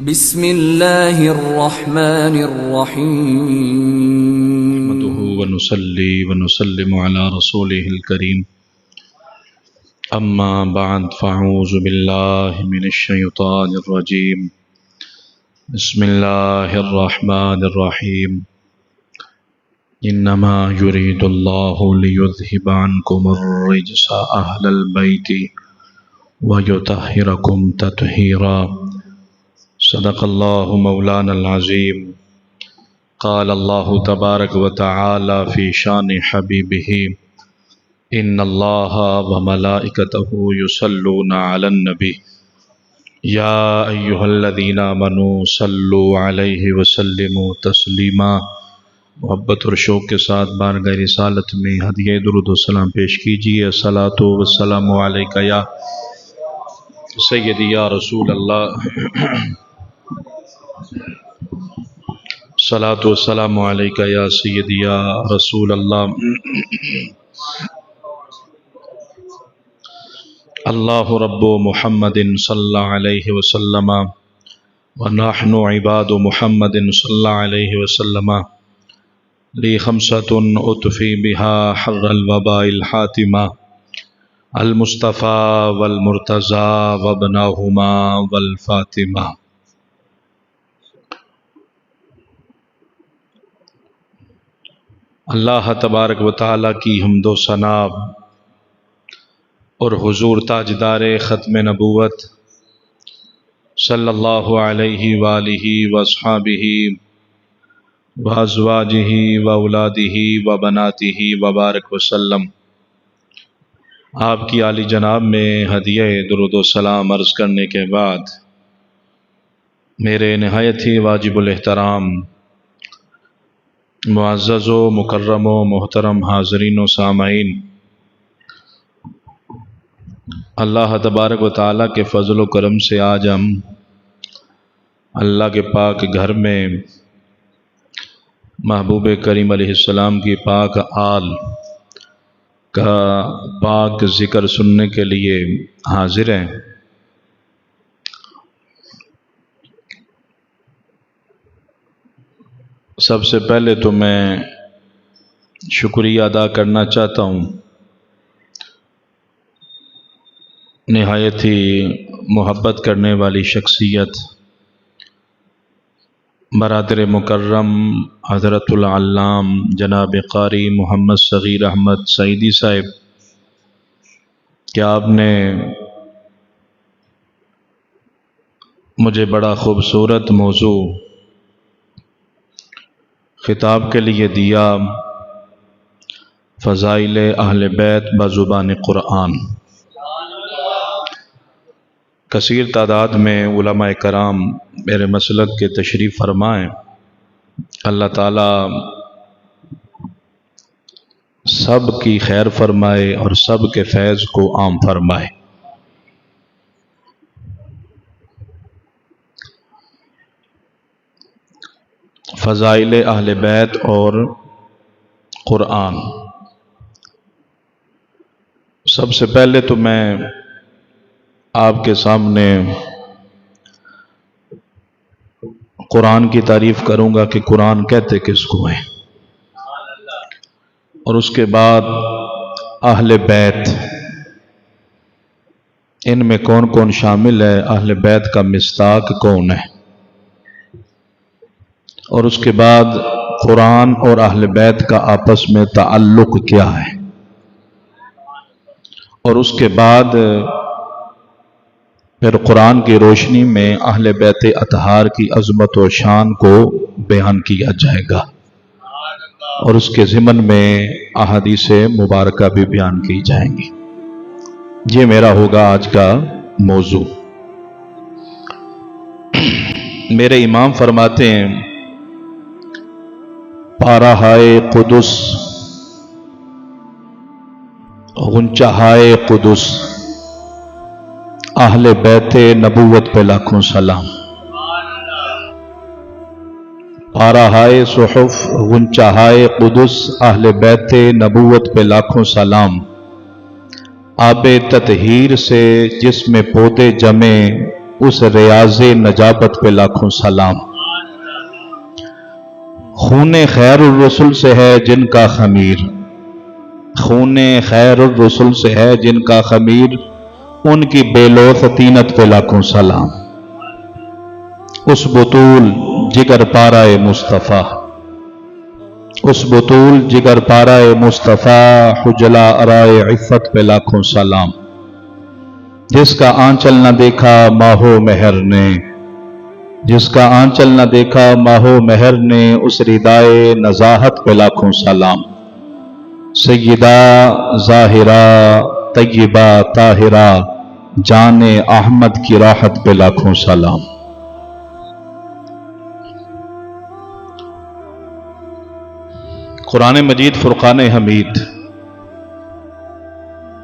بسم اللہ الرحمن الرحیم نحمده ونصلي ونسلم على رسوله الكريم اما بعد فاعوذ بالله من الشیطان الرجیم بسم اللہ الرحمن الرحیم انما يريد الله ليذهب عنكم الرجس اهل البيت ويطهركم تطهيرا صدق اللہ مولانا العظیم قال اللہ تبارک و تعالی فی شان حبیبہ ان اللہ وملائکتہ یصلون علی النبی یا ایہا الذین آمنوا صلوا علیہ وسلموا تسلیما۔ محبت اور شوق کے ساتھ بارگاہ رسالت میں ہدیہ درود و سلام پیش کیجیے۔ الصلاۃ والسلام علیک یا سیدی یا رسول اللہ، الصلاۃ والسلام علیک یا سیدی یا رسول اللہ۔ اللہ رب محمد صلی اللہ علیہ وسلم ونحن عباد محمد صلی اللہ علیہ وسلم لی خمسۃ اطفی بہا حر الوباء الحاتمہ المصطفیٰ والمرتضی وابناہما والفاطمہ۔ اللہ تبارک و تعالیٰ کی حمد و ثنا اور حضور تاجدار ختم نبوت صلی اللہ علیہ وآلہ واصحابہ وازواجہ واولادہ وبناتہ وبارک وسلم۔ آپ کی عالی جناب میں ہدیہ درود و سلام عرض کرنے کے بعد میرے نہایت ہی واجب الاحترام معزز و مکرم و محترم حاضرین و سامعین، اللہ تبارک و تعالیٰ کے فضل و کرم سے آج ہم اللہ کے پاک گھر میں محبوب کریم علیہ السلام کی پاک آل کا پاک ذکر سننے کے لیے حاضر ہیں۔ سب سے پہلے تو میں شکریہ ادا کرنا چاہتا ہوں نہایت ہی محبت کرنے والی شخصیت برادر مکرم حضرت العلام جناب قاری محمد صغیر احمد سعیدی صاحب کہ آپ نے مجھے بڑا خوبصورت موضوع خطاب کے لیے دیا، فضائل اہل بیت بزبان قرآن۔ کثیر تعداد میں علماء کرام میرے مسلک کے تشریف فرمائیں، اللہ تعالیٰ سب کی خیر فرمائے اور سب کے فیض کو عام فرمائے۔ فضائل اہل بیت اور قرآن۔ سب سے پہلے تو میں آپ کے سامنے قرآن کی تعریف کروں گا کہ قرآن کہتے کس کو ہیں، اور اس کے بعد اہل بیت، ان میں کون کون شامل ہے، اہل بیت کا مصداق کون ہے، اور اس کے بعد قرآن اور اہل بیت کا آپس میں تعلق کیا ہے، اور اس کے بعد پھر قرآن کی روشنی میں اہل بیت اطہار کی عظمت و شان کو بیان کیا جائے گا، اور اس کے ضمن میں احادیث مبارکہ بھی بیان کی جائیں گی۔ یہ میرا ہوگا آج کا موضوع۔ میرے امام فرماتے ہیں، پارہائے قدس غنچہائے قدس اہل بیت نبوت پہ لاکھوں سلام۔ پارہائے صحف غنچہائے قدس اہل بیت نبوت پہ لاکھوں سلام۔ آب تطہیر سے جس میں پودے جمے اس ریاض نجابت پہ لاکھوں سلام۔ خون خیر الرسل سے ہے جن کا خمیر، خون خیر الرسل سے ہے جن کا خمیر، ان کی بے لوث طینت پہ لاکھوں سلام۔ اس بطول جگر پارہ مصطفیٰ، اس بطول جگر پارہ مصطفیٰ، حجلا ارائے عفت پہ لاکھوں سلام۔ جس کا آنچل نہ دیکھا ماہ و مہر نے، جس کا آنچل نہ دیکھا ماہ و مہر نے، اس ردائے نزاہت پہ لاکھوں سلام۔ سیدہ ظاہرہ طیبہ طاہرہ جان احمد کی راحت پہ لاکھوں سلام۔ قرآن مجید فرقان حمید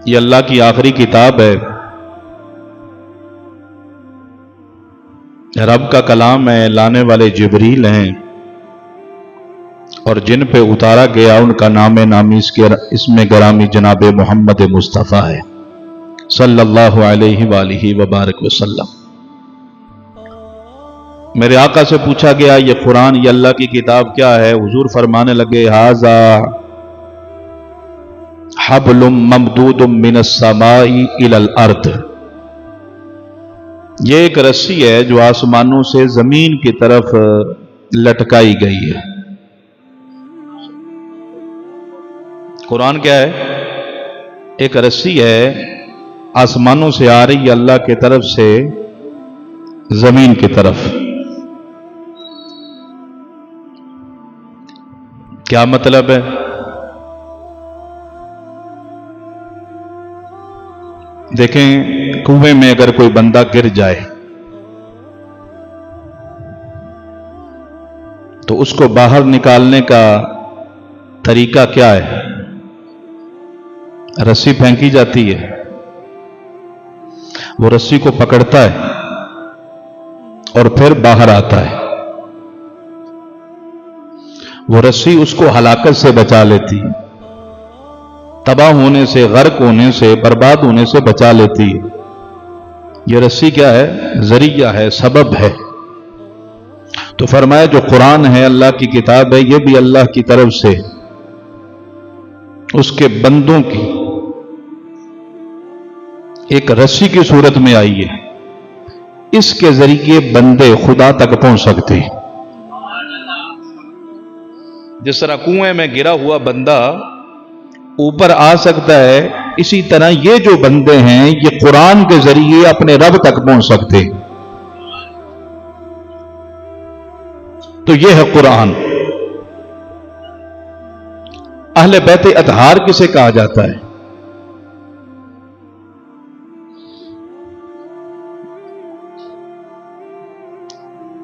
یہ اللہ کی آخری کتاب ہے، رب کا کلام ہے، لانے والے جبریل ہیں، اور جن پہ اتارا گیا ان کا نام نامی اس میں گرامی جناب محمد مصطفیٰ ہے صلی اللہ علیہ وآلہ وبارک وسلم۔ میرے آقا سے پوچھا گیا یہ قرآن، یہ اللہ کی کتاب کیا ہے؟ حضور فرمانے لگے ھذا حبل ممدود من السماء الی الارض، یہ ایک رسی ہے جو آسمانوں سے زمین کی طرف لٹکائی گئی ہے۔ قرآن کیا ہے؟ ایک رسی ہے آسمانوں سے آ رہی ہے اللہ کی طرف سے زمین کی طرف۔ کیا مطلب ہے؟ دیکھیں کنویں میں اگر کوئی بندہ گر جائے تو اس کو باہر نکالنے کا طریقہ کیا ہے؟ رسی پھینکی جاتی ہے، وہ رسی کو پکڑتا ہے اور پھر باہر آتا ہے۔ وہ رسی اس کو ہلاکت سے بچا لیتی ہے، تباہ ہونے سے، غرق ہونے سے، برباد ہونے سے بچا لیتی ہے۔ یہ رسی کیا ہے؟ ذریعہ ہے، سبب ہے۔ تو فرمایا جو قرآن ہے اللہ کی کتاب ہے، یہ بھی اللہ کی طرف سے اس کے بندوں کی ایک رسی کی صورت میں آئی ہے، اس کے ذریعے بندے خدا تک پہنچ سکتے ہیں۔ جس طرح کنویں میں گرا ہوا بندہ اوپر آ سکتا ہے، اسی طرح یہ جو بندے ہیں یہ قرآن کے ذریعے اپنے رب تک پہنچ سکتے ہیں۔ تو یہ ہے قرآن۔ اہل بیت اطہار کسے کہا جاتا ہے؟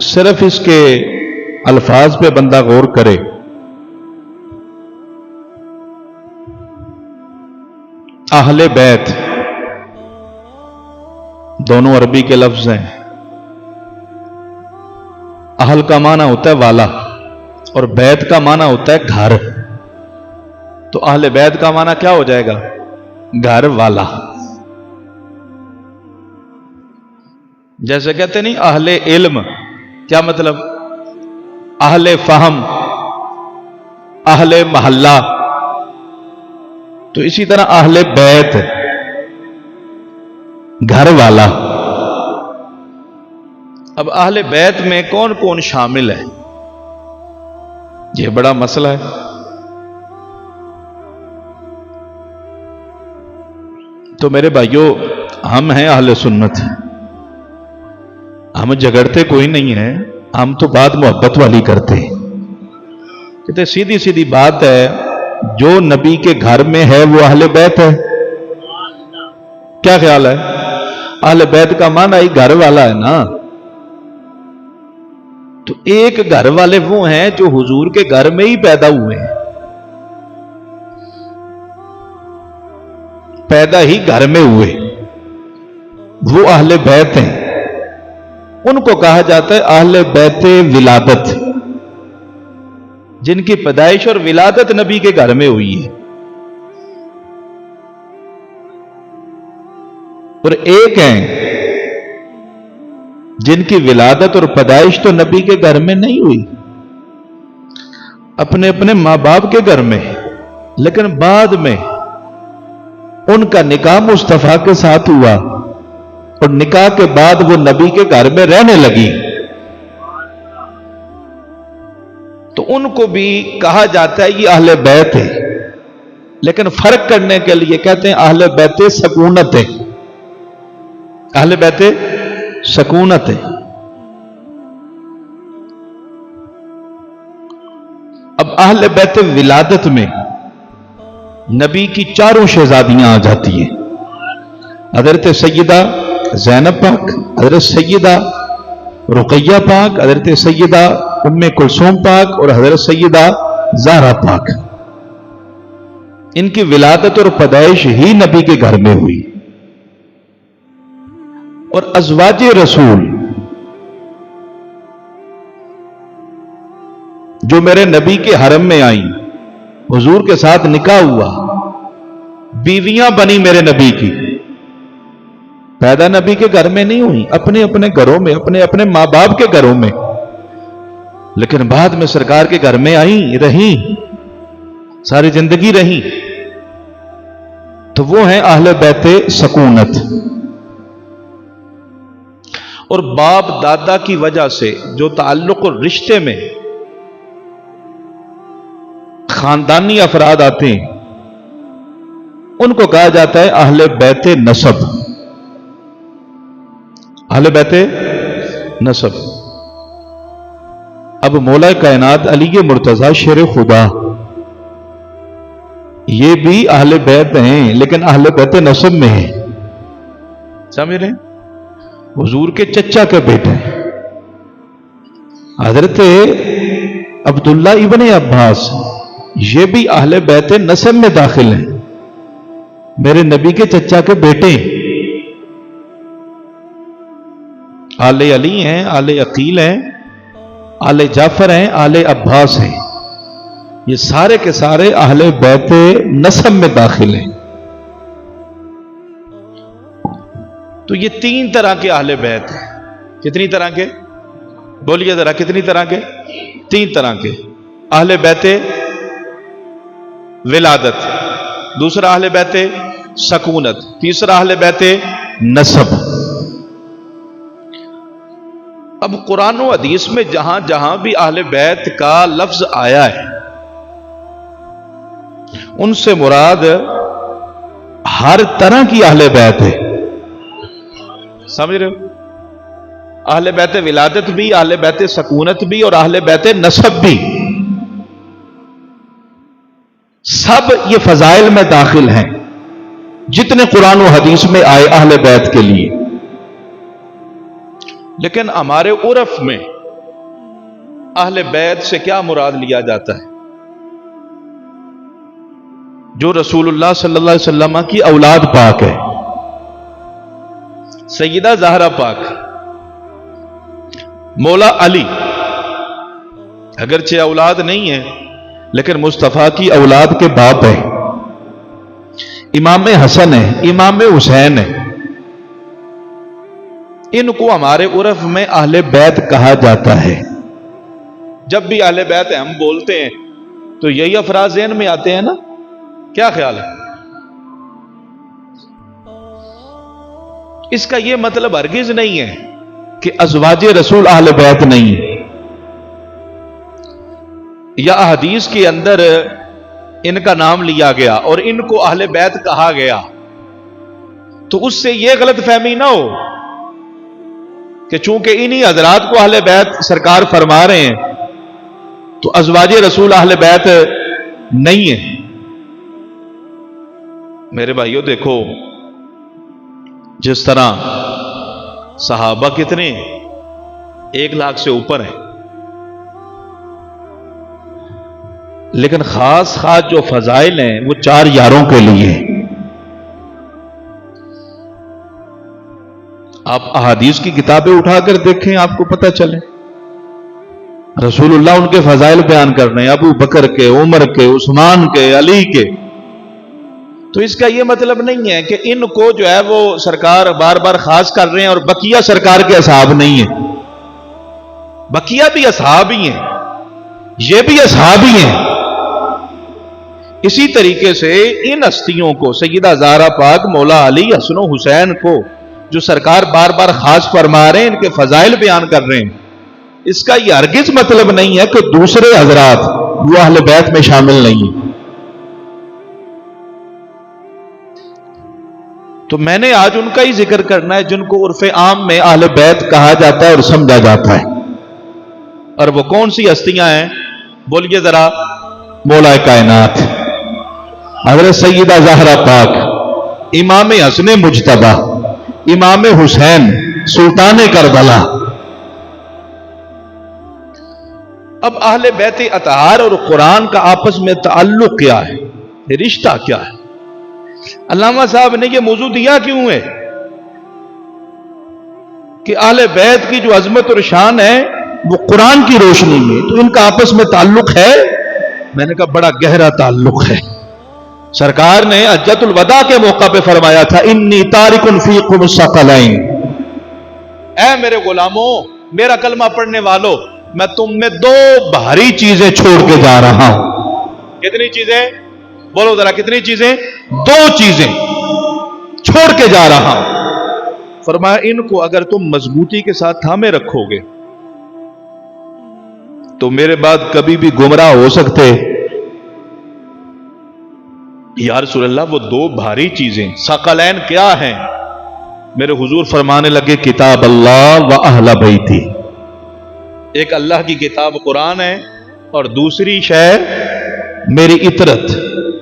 صرف اس کے الفاظ پہ بندہ غور کرے، اہل بیت دونوں عربی کے لفظ ہیں۔ اہل کا معنی ہوتا ہے والا اور بیت کا معنی ہوتا ہے گھر، تو اہل بیت کا معنی کیا ہو جائے گا؟ گھر والا۔ جیسے کہتے نہیں اہل علم، کیا مطلب؟ اہل فہم، اہل محلہ۔ تو اسی طرح اہل بیت گھر والا۔ اب اہل بیت میں کون کون شامل ہے؟ یہ بڑا مسئلہ ہے۔ تو میرے بھائیوں، ہم ہیں اہل سنت، ہم جھگڑتے کوئی نہیں ہیں، ہم تو بات محبت والی کرتے ہیں۔ کہتے سیدھی سیدھی بات ہے، جو نبی کے گھر میں ہے وہ اہل بیت ہے۔ کیا خیال ہے؟ اہل بیت کا معنی ہی گھر والا ہے نا۔ تو ایک گھر والے وہ ہیں جو حضور کے گھر میں ہی پیدا ہوئے ہیں، پیدا ہی گھر میں ہوئے، وہ اہل بیت ہیں۔ ان کو کہا جاتا ہے اہل بیت ولادت، جن کی پیدائش اور ولادت نبی کے گھر میں ہوئی ہے۔ اور ایک ہیں جن کی ولادت اور پیدائش تو نبی کے گھر میں نہیں ہوئی، اپنے اپنے ماں باپ کے گھر میں، لیکن بعد میں ان کا نکاح مصطفیٰ کے ساتھ ہوا اور نکاح کے بعد وہ نبی کے گھر میں رہنے لگی، تو ان کو بھی کہا جاتا ہے یہ اہل بیت ہے، لیکن فرق کرنے کے لیے کہتے ہیں اہل بیت سکونت ہے، اہل بیت سکونت ہے۔ اب اہل بیت ولادت میں نبی کی چاروں شہزادیاں آ جاتی ہیں، حضرت سیدہ زینب پاک، حضرت سیدہ رقیہ پاک، حضرت سیدہ ام کلثوم پاک اور حضرت سیدہ زہرا پاک۔ ان کی ولادت اور پیدائش ہی نبی کے گھر میں ہوئی، اور ازواج رسول جو میرے نبی کے حرم میں آئیں، حضور کے ساتھ نکاح ہوا، بیویاں بنی میرے نبی کی، پیدا نبی کے گھر میں نہیں ہوئی، اپنے اپنے گھروں میں، اپنے اپنے ماں باپ کے گھروں میں، لیکن بعد میں سرکار کے گھر میں آئیں، رہیں، ساری زندگی رہیں، تو وہ ہیں اہل بیت سکونت۔ اور باپ دادا کی وجہ سے جو تعلق اور رشتے میں خاندانی افراد آتے ہیں ان کو کہا جاتا ہے اہل بیت نسب، اہل بیت نسب۔ اب مولا کائنات علی مرتضی شیر خدا یہ بھی اہل بیت ہیں، لیکن اہل بیت نسب میں ہیں، سمجھ رہے ہیں؟ حضور کے چچا کے بیٹے ہیں، حضرت عبداللہ ابن عباس، یہ بھی اہل بیت نسب میں داخل ہیں، میرے نبی کے چچا کے بیٹے ہیں، آل علی ہیں، آل عقیل ہیں، آل جعفر ہیں، آل عباس ہیں، یہ سارے کے سارے اہل بیت نسب میں داخل ہیں۔ تو یہ تین طرح کے اہل بیت ہیں۔ کتنی طرح کے؟ بولیے ذرا، کتنی طرح کے؟ تین طرح کے۔ اہل بیت ولادت، دوسرا اہل بیت سکونت، تیسرا اہل بیت نسب۔ اب قرآن و حدیث میں جہاں جہاں بھی اہل بیت کا لفظ آیا ہے ان سے مراد ہر طرح کی اہل بیت ہے، سمجھ رہے ہو؟ اہل بیت ولادت بھی، اہل بیت سکونت بھی، اور اہل بیت نسب بھی، سب یہ فضائل میں داخل ہیں جتنے قرآن و حدیث میں آئے اہل بیت کے لیے۔ لیکن ہمارے عرف میں اہل بیت سے کیا مراد لیا جاتا ہے؟ جو رسول اللہ صلی اللہ علیہ وسلم کی اولاد پاک ہے، سیدہ زہرا پاک، مولا علی، اگرچہ اولاد نہیں ہے لیکن مصطفیٰ کی اولاد کے باپ ہے، امام حسن ہے، امام حسین ہے، ان کو ہمارے عرف میں اہل بیت کہا جاتا ہے۔ جب بھی اہل بیت ہم بولتے ہیں تو یہی افراد ذہن میں آتے ہیں نا؟ کیا خیال ہے؟ اس کا یہ مطلب ہرگز نہیں ہے کہ ازواج رسول اہل بیت نہیں ہے، یا احادیث کے اندر ان کا نام لیا گیا اور ان کو اہل بیت کہا گیا تو اس سے یہ غلط فہمی نہ ہو کہ چونکہ انہی حضرات کو اہل بیت سرکار فرما رہے ہیں تو ازواج رسول اہل بیت نہیں ہے۔ میرے بھائیوں دیکھو، جس طرح صحابہ کتنے 1,00,000 سے اوپر ہیں، لیکن خاص جو فضائل ہیں وہ 4 یاروں کے لیے ہیں۔ آپ احادیث کی کتابیں اٹھا کر دیکھیں، آپ کو پتہ چلے رسول اللہ ان کے فضائل بیان کر رہے ہیں، ابو بکر کے، عمر کے، عثمان کے، علی کے، تو اس کا یہ مطلب نہیں ہے کہ ان کو جو ہے وہ سرکار بار بار خاص کر رہے ہیں اور بقیہ سرکار کے اصحاب نہیں ہیں. بقیہ بھی اصحاب ہی ہیں، یہ بھی اصحاب ہی ہیں. اسی طریقے سے ان ہستیوں کو، سیدہ زہرا پاک، مولا علی، حسن و حسین کو جو سرکار بار بار خاص فرما رہے ہیں، ان کے فضائل بیان کر رہے ہیں، اس کا یہ ہرگز مطلب نہیں ہے کہ دوسرے حضرات وہ اہل بیت میں شامل نہیں ہیں. تو میں نے آج ان کا ہی ذکر کرنا ہے جن کو عرف عام میں اہل بیت کہا جاتا ہے اور سمجھا جاتا ہے. اور وہ کون سی ہستیاں ہیں؟ بولیے ذرا. مولا کائنات حضرت سیدہ زہرا پاک، امام حسن مجتبی، امام حسین سلطان کربلا. اب اہل بیت اطہار اور قرآن کا آپس میں تعلق کیا ہے، یہ رشتہ کیا ہے؟ علامہ صاحب نے یہ موضوع دیا کیوں ہے کہ اہل بیت کی جو عظمت اور شان ہے وہ قرآن کی روشنی میں، تو ان کا آپس میں تعلق ہے. میں نے کہا بڑا گہرا تعلق ہے. سرکار نے حجۃ الوداع کے موقع پہ فرمایا تھا انی تارک فیکم الثقلین، اے میرے غلاموں، میرا کلمہ پڑھنے والوں، میں تم میں دو بھاری چیزیں چھوڑ کے جا رہا ہوں. کتنی چیزیں؟ بولو ذرا، کتنی چیزیں؟ دو چیزیں چھوڑ کے جا رہا ہوں. فرمایا ان کو اگر تم مضبوطی کے ساتھ تھامے رکھو گے تو میرے بعد کبھی بھی گمراہ ہو سکتے. یا رسول اللہ وہ دو بھاری چیزیں ثقلین کیا ہیں؟ میرے حضور فرمانے لگے کتاب اللہ و اہل بیتی. ایک اللہ کی کتاب قرآن ہے اور دوسری شے میری اطرت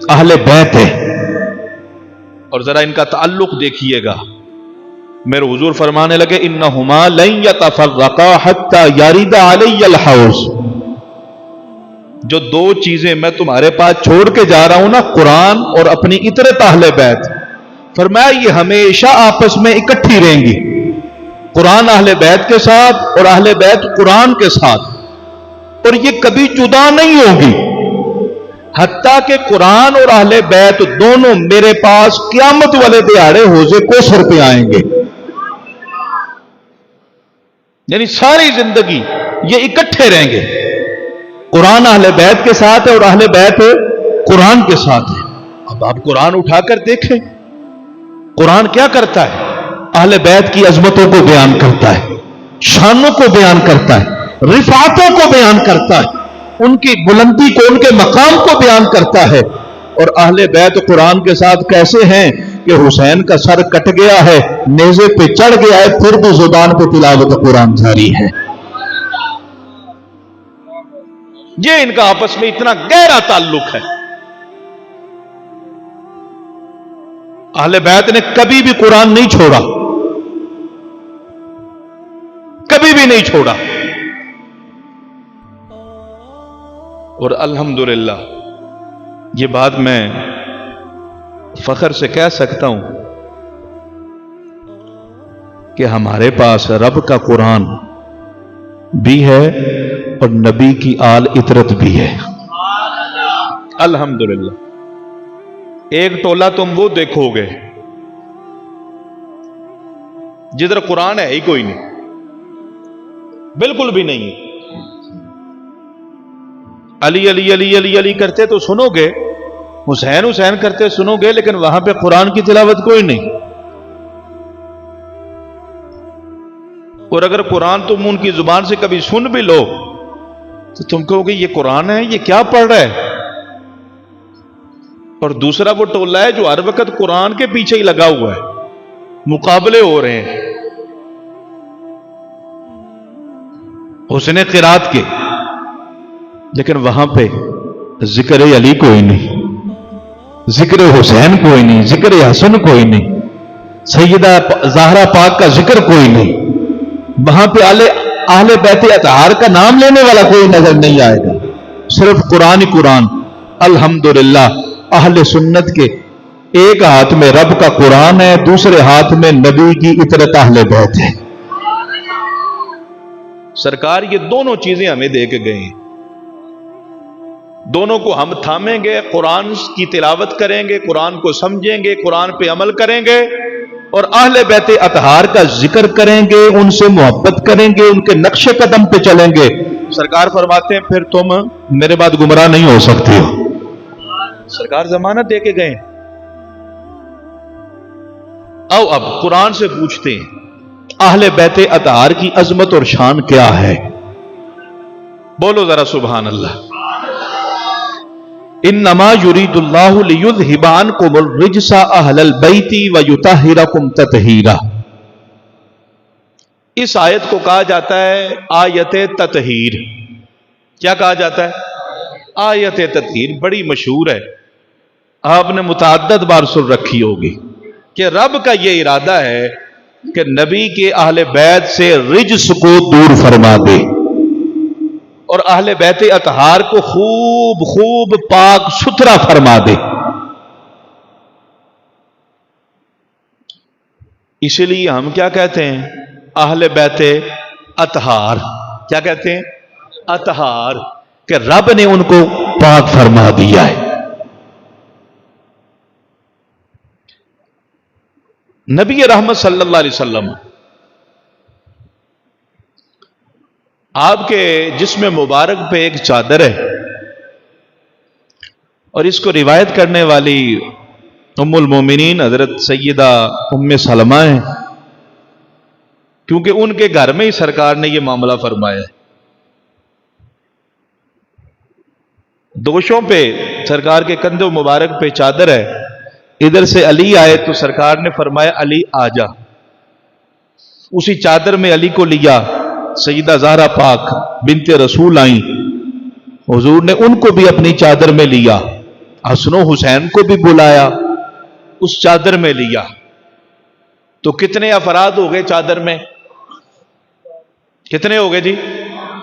اہل بیت ہے. اور ذرا ان کا تعلق دیکھیے گا. میرے حضور فرمانے لگے انہما لن یتفرقا حتی یرد علی الحوض. جو دو چیزیں میں تمہارے پاس چھوڑ کے جا رہا ہوں نا، قرآن اور اپنی اطرت اہل بیت، فرمایا یہ ہمیشہ آپس میں اکٹھی رہیں گی. قرآن اہل بیت کے ساتھ اور اہل بیت قرآن کے ساتھ، اور یہ کبھی جدا نہیں ہوگی. حتیٰ کہ قرآن اور اہل بیت دونوں میرے پاس قیامت والے دیہاڑے حوض کوثر پہ آئیں گے. یعنی ساری زندگی یہ اکٹھے رہیں گے. قرآن اہل بیت کے ساتھ ہے اور اہل بیت قرآن کے ساتھ ہے. اب آپ قرآن اٹھا کر دیکھیں قرآن کیا کرتا ہے. اہل بیت کی عظمتوں کو بیان کرتا ہے، شانوں کو بیان کرتا ہے، رفعتوں کو بیان کرتا ہے، ان کی بلندی کو، ان کے مقام کو بیان کرتا ہے. اور اہل بیت قرآن کے ساتھ کیسے ہیں کہ حسین کا سر کٹ گیا ہے، نیزے پہ چڑھ گیا ہے، پھر بھی زبان پہ تلاوت قرآن جاری ہے. یہ ان کا آپس میں اتنا گہرا تعلق ہے. اہل بیت نے کبھی بھی قرآن نہیں چھوڑا، کبھی بھی نہیں چھوڑا. اور الحمدللہ یہ بات میں فخر سے کہہ سکتا ہوں کہ ہمارے پاس رب کا قرآن بھی ہے اور نبی کی آل اطرت بھی ہے. الحمدللہ. ایک ٹولہ تم وہ دیکھو گے جدھر قرآن ہے ہی کوئی نہیں، بالکل بھی نہیں. علی علی علی علی علی کرتے تو سنو گے، حسین حسین کرتے سنو گے، لیکن وہاں پہ قرآن کی تلاوت کوئی نہیں. اور اگر قرآن تم ان کی زبان سے کبھی سن بھی لو تو تم کہو گے یہ قرآن ہے، یہ کیا پڑھ رہا ہے. اور دوسرا وہ ٹولہ ہے جو ہر وقت قرآن کے پیچھے ہی لگا ہوا ہے، مقابلے ہو رہے ہیں حسن قرات کے، لیکن وہاں پہ ذکر علی کوئی نہیں، ذکر حسین کوئی نہیں، ذکر حسن کوئی نہیں، سیدہ زہرا پاک کا ذکر کوئی نہیں. وہاں پہ اہل بیت اطہار کا نام لینے والا کوئی نظر نہیں آئے گا، صرف قرآن ہی قرآن. الحمدللہ اہل سنت کے ایک ہاتھ میں رب کا قرآن ہے، دوسرے ہاتھ میں نبی کی اطرت اہل بیت ہے. سرکار یہ دونوں چیزیں ہمیں دے کے گئے ہیں. دونوں کو ہم تھامیں گے، قرآن کی تلاوت کریں گے، قرآن کو سمجھیں گے، قرآن پہ عمل کریں گے اور اہل بیت اطہار کا ذکر کریں گے، ان سے محبت کریں گے، ان کے نقش قدم پہ چلیں گے، سرکار فرماتے ہیں پھر تم میرے بعد گمراہ نہیں ہو سکتے ہو۔ سرکار ضمانت دے کے گئے۔ آؤ اب قرآن سے پوچھتے ہیں اہل بیت اطہار کی عظمت اور شان کیا ہے؟ بولو ذرا سبحان اللہ۔ انما یرید اللہ لیذھب عنکم الرجس اہل البیت ویطہرکم تطہیرا۔ اس آیت کو کہا جاتا ہے آیت تطہیر۔ کیا کہا جاتا ہے؟ آیت تطہیر، بڑی مشہور ہے، آپ نے متعدد بار سن رکھی ہوگی کہ رب کا یہ ارادہ ہے کہ نبی کے اہل بیت سے رجس کو دور فرما دے اور اہل بیت اطہار کو خوب خوب پاک ستھرا فرما دے۔ اس لیے ہم کیا کہتے ہیں؟ اہل بیت اطہار۔ کیا کہتے ہیں؟ اطہار، کہ رب نے ان کو پاک فرما دیا ہے۔ نبی رحمت صلی اللہ علیہ وسلم آپ کے جسم مبارک پہ ایک چادر ہے اور اس کو روایت کرنے والی ام المومنین حضرت سیدہ ام سلمہ ہیں، کیونکہ ان کے گھر میں ہی سرکار نے یہ معاملہ فرمایا ہے۔ دوشوں پہ سرکار کے کندھوں مبارک پہ چادر ہے، ادھر سے علی آئے تو سرکار نے فرمایا علی آ جا۔ اسی چادر میں علی کو لیا، سیدہ زہرا پاک بنت رسول آئیں، حضور نے ان کو بھی اپنی چادر میں لیا، حسن و حسین کو بھی بلایا، اس چادر میں لیا۔ تو کتنے افراد ہو گئے چادر میں؟ کتنے ہو گئے جی؟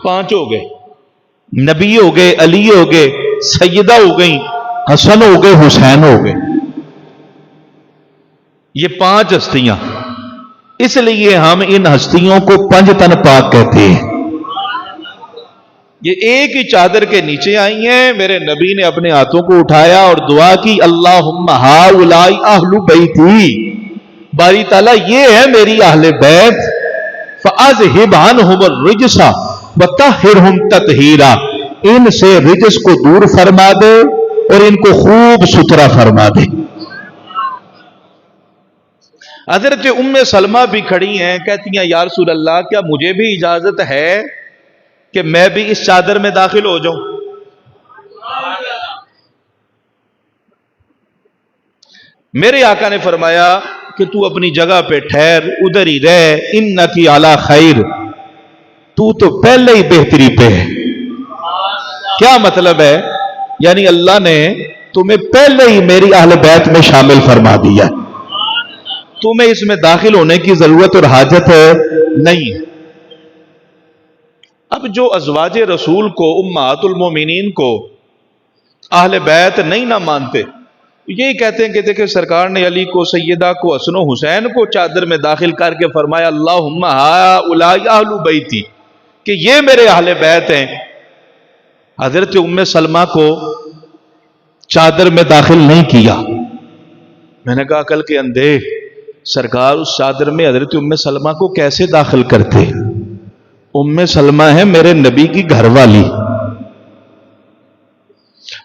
5 ہو گئے۔ نبی ہو گئے، علی ہو گئے، سیدہ ہو گئیں، حسن ہو گئے، حسین ہو گئے۔ یہ 5 ہستیاں، اس لیے ہم ان ہستیوں کو پنج تن پاک کہتے ہیں۔ یہ ایک ہی چادر کے نیچے آئی ہیں، میرے نبی نے اپنے ہاتھوں کو اٹھایا اور دعا کی اللہم ہؤلاء اہل بیتی، باری تعالیٰ یہ ہے میری اہل بیت، فاذھب عنہم الرجس وطہرہم تطہیرا، ان سے رجس کو دور فرما دے اور ان کو خوب ستھرا فرما دے۔ حضرت ام سلمہ بھی کھڑی ہیں، کہتی ہیں یا رسول اللہ کیا مجھے بھی اجازت ہے کہ میں بھی اس چادر میں داخل ہو جاؤں؟ میرے آقا نے فرمایا کہ تو اپنی جگہ پہ ٹھہر، ادھر ہی رہ، انکی علی خیر، تو پہلے ہی بہتری پہ ہے۔ کیا مطلب ہے؟ یعنی اللہ نے تمہیں پہلے ہی میری اہل بیت میں شامل فرما دیا، تمہیں اس میں داخل ہونے کی ضرورت اور حاجت نہیں ہے۔ اب جو ازواج رسول کو، امہات المومنین کو اہل بیت نہیں نہ مانتے، یہی کہتے ہیں کہ دیکھیں سرکار نے علی کو، سیدہ کو، حسن و حسین کو چادر میں داخل کر کے فرمایا اللہم ہؤلاء اہل بیتی، کہ یہ میرے اہل بیت ہیں۔ حضرت ام سلمہ کو چادر میں داخل نہیں کیا۔ میں نے کہا عقل کے اندھے، سرکار اس چادر میں حضرت ام سلمہ کو کیسے داخل کرتے؟ ام سلمہ ہے میرے نبی کی گھر والی،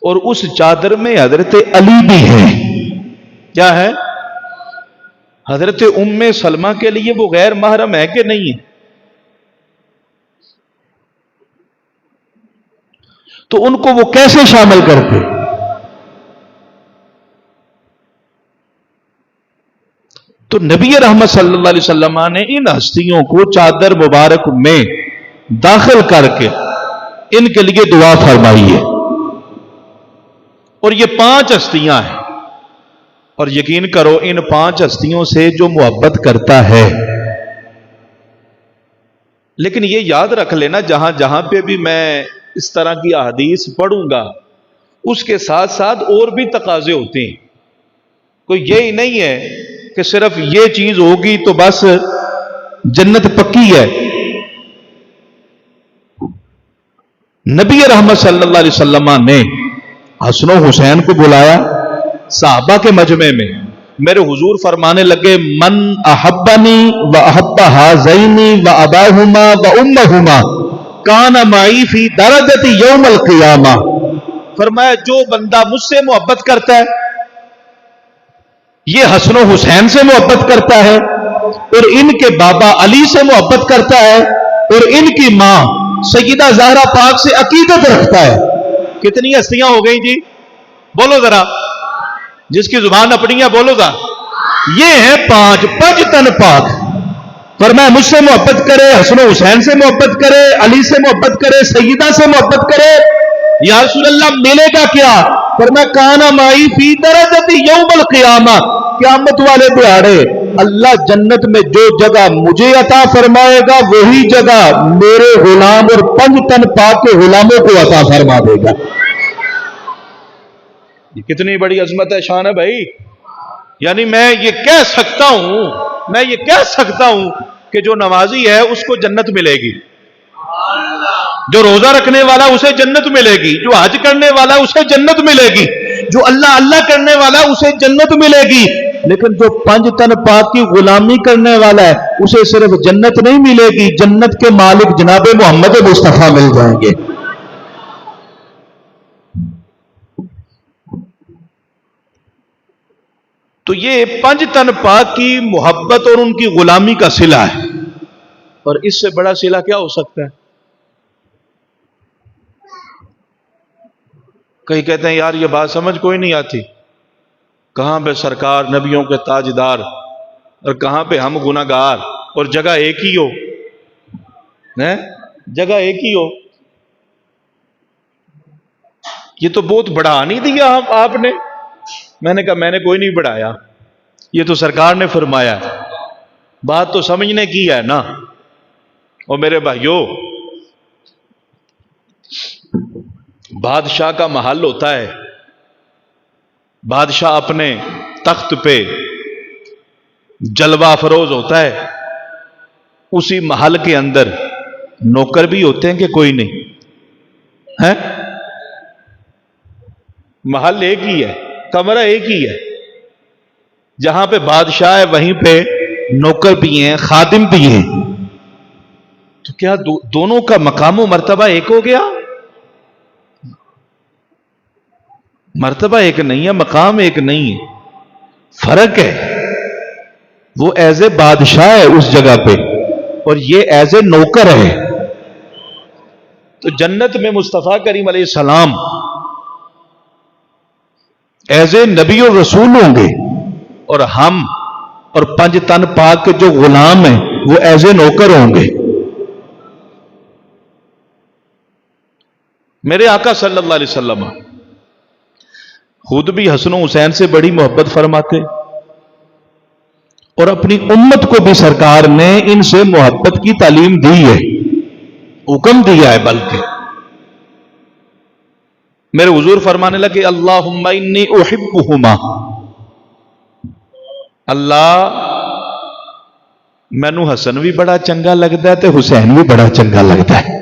اور اس چادر میں حضرت علی بھی ہے۔ کیا ہے؟ حضرت ام سلمہ کے لیے وہ غیر محرم ہے کہ نہیں ہے؟ تو ان کو وہ کیسے شامل کرتے؟ تو نبی رحمت صلی اللہ علیہ وسلم نے ان ہستیوں کو چادر مبارک میں داخل کر کے ان کے لیے دعا فرمائی ہے، اور یہ 5 ہستیاں ہیں، اور یقین کرو ان 5 ہستیوں سے جو محبت کرتا ہے، لیکن یہ یاد رکھ لینا جہاں جہاں پہ بھی میں اس طرح کی احادیث پڑھوں گا اس کے ساتھ ساتھ اور بھی تقاضے ہوتے ہیں۔ کوئی یہی نہیں ہے کہ صرف یہ چیز ہوگی تو بس جنت پکی ہے۔ نبی رحمت صلی اللہ علیہ وسلم نے حسن و حسین کو بلایا صحابہ کے مجمع میں. میرے حضور فرمانے لگے من احبنی و احب ہذین و اباہما و امہما کان معی فی درجۃ یوم القیامہ. فرمایا جو بندہ مجھ سے محبت کرتا ہے، یہ حسن و حسین سے محبت کرتا ہے اور ان کے بابا علی سے محبت کرتا ہے اور ان کی ماں سیدہ زہرا پاک سے عقیدت رکھتا ہے. کتنی ہستیاں ہو گئی جی؟ بولو ذرا، جس کی زبان اپنی ہے بولو ذرا. یہ ہے پانچ تن پاک. فرمایا مجھ سے محبت کرے، حسن و حسین سے محبت کرے، علی سے محبت کرے، سیدہ سے محبت کرے. یا رسول اللہ ملے گا کیا؟ فرمایا کانا مائی فی درجۃ یوم القیامہ. قیامت والے دہاڑے اللہ جنت میں جو جگہ مجھے عطا فرمائے گا وہی جگہ میرے غلام اور 5 تن پاک کے غلاموں کو عطا فرما دے گا. یہ کتنی بڑی عظمت ہے، شان ہے بھائی. یعنی میں یہ کہہ سکتا ہوں کہ جو نمازی ہے اس کو جنت ملے گی، جو روزہ رکھنے والا اسے جنت ملے گی، جو حج کرنے والا اسے جنت ملے گی، جو اللہ اللہ کرنے والا اسے جنت ملے گی. لیکن جو 5 تن پاک کی غلامی کرنے والا ہے اسے صرف جنت نہیں ملے گی، جنت کے مالک جناب محمد مصطفیٰ مل جائیں گے. تو یہ 5 تن پاک کی محبت اور ان کی غلامی کا صلہ ہے، اور اس سے بڑا صلہ کیا ہو سکتا ہے؟ کئی کہتے ہیں یار یہ بات سمجھ کوئی نہیں آتی، کہاں پہ سرکار نبیوں کے تاجدار اور کہاں پہ ہم گناہگار، اور جگہ ایک ہی ہو، جگہ ایک ہی ہو. یہ تو بہت بڑھا نہیں دیا آپ نے. میں نے کہا میں نے کوئی نہیں بڑھایا، یہ تو سرکار نے فرمایا. بات تو سمجھنے کی ہے نا. اور میرے بھائیوں، بادشاہ کا محل ہوتا ہے، بادشاہ اپنے تخت پہ جلوہ افروز ہوتا ہے. اسی محل کے اندر نوکر بھی ہوتے ہیں کہ کوئی نہیں ہے؟ محل ایک ہی ہے، کمرہ ایک ہی ہے. جہاں پہ بادشاہ ہے وہیں پہ نوکر بھی ہیں، خادم بھی ہیں. تو کیا دونوں کا مقام و مرتبہ ایک ہو گیا؟ مرتبہ ایک نہیں ہے، مقام ایک نہیں ہے، فرق ہے. وہ ایز اے بادشاہ ہے اس جگہ پہ اور یہ ایز اے نوکر ہے. تو جنت میں مصطفیٰ کریم علیہ السلام ایز اے نبی اور رسول ہوں گے، اور ہم اور 5 تن پاک کے جو غلام ہیں وہ ایز اے نوکر ہوں گے. میرے آقا صلی اللہ علیہ وسلم خود بھی حسن و حسین سے بڑی محبت فرماتے، اور اپنی امت کو بھی سرکار نے ان سے محبت کی تعلیم دی ہے، حکم دیا ہے. بلکہ میرے حضور فرمانے لگے اللہم انی احبہما، اللہ مینو حسن بھی بڑا چنگا لگتا ہے تے حسین بھی بڑا چنگا لگتا ہے،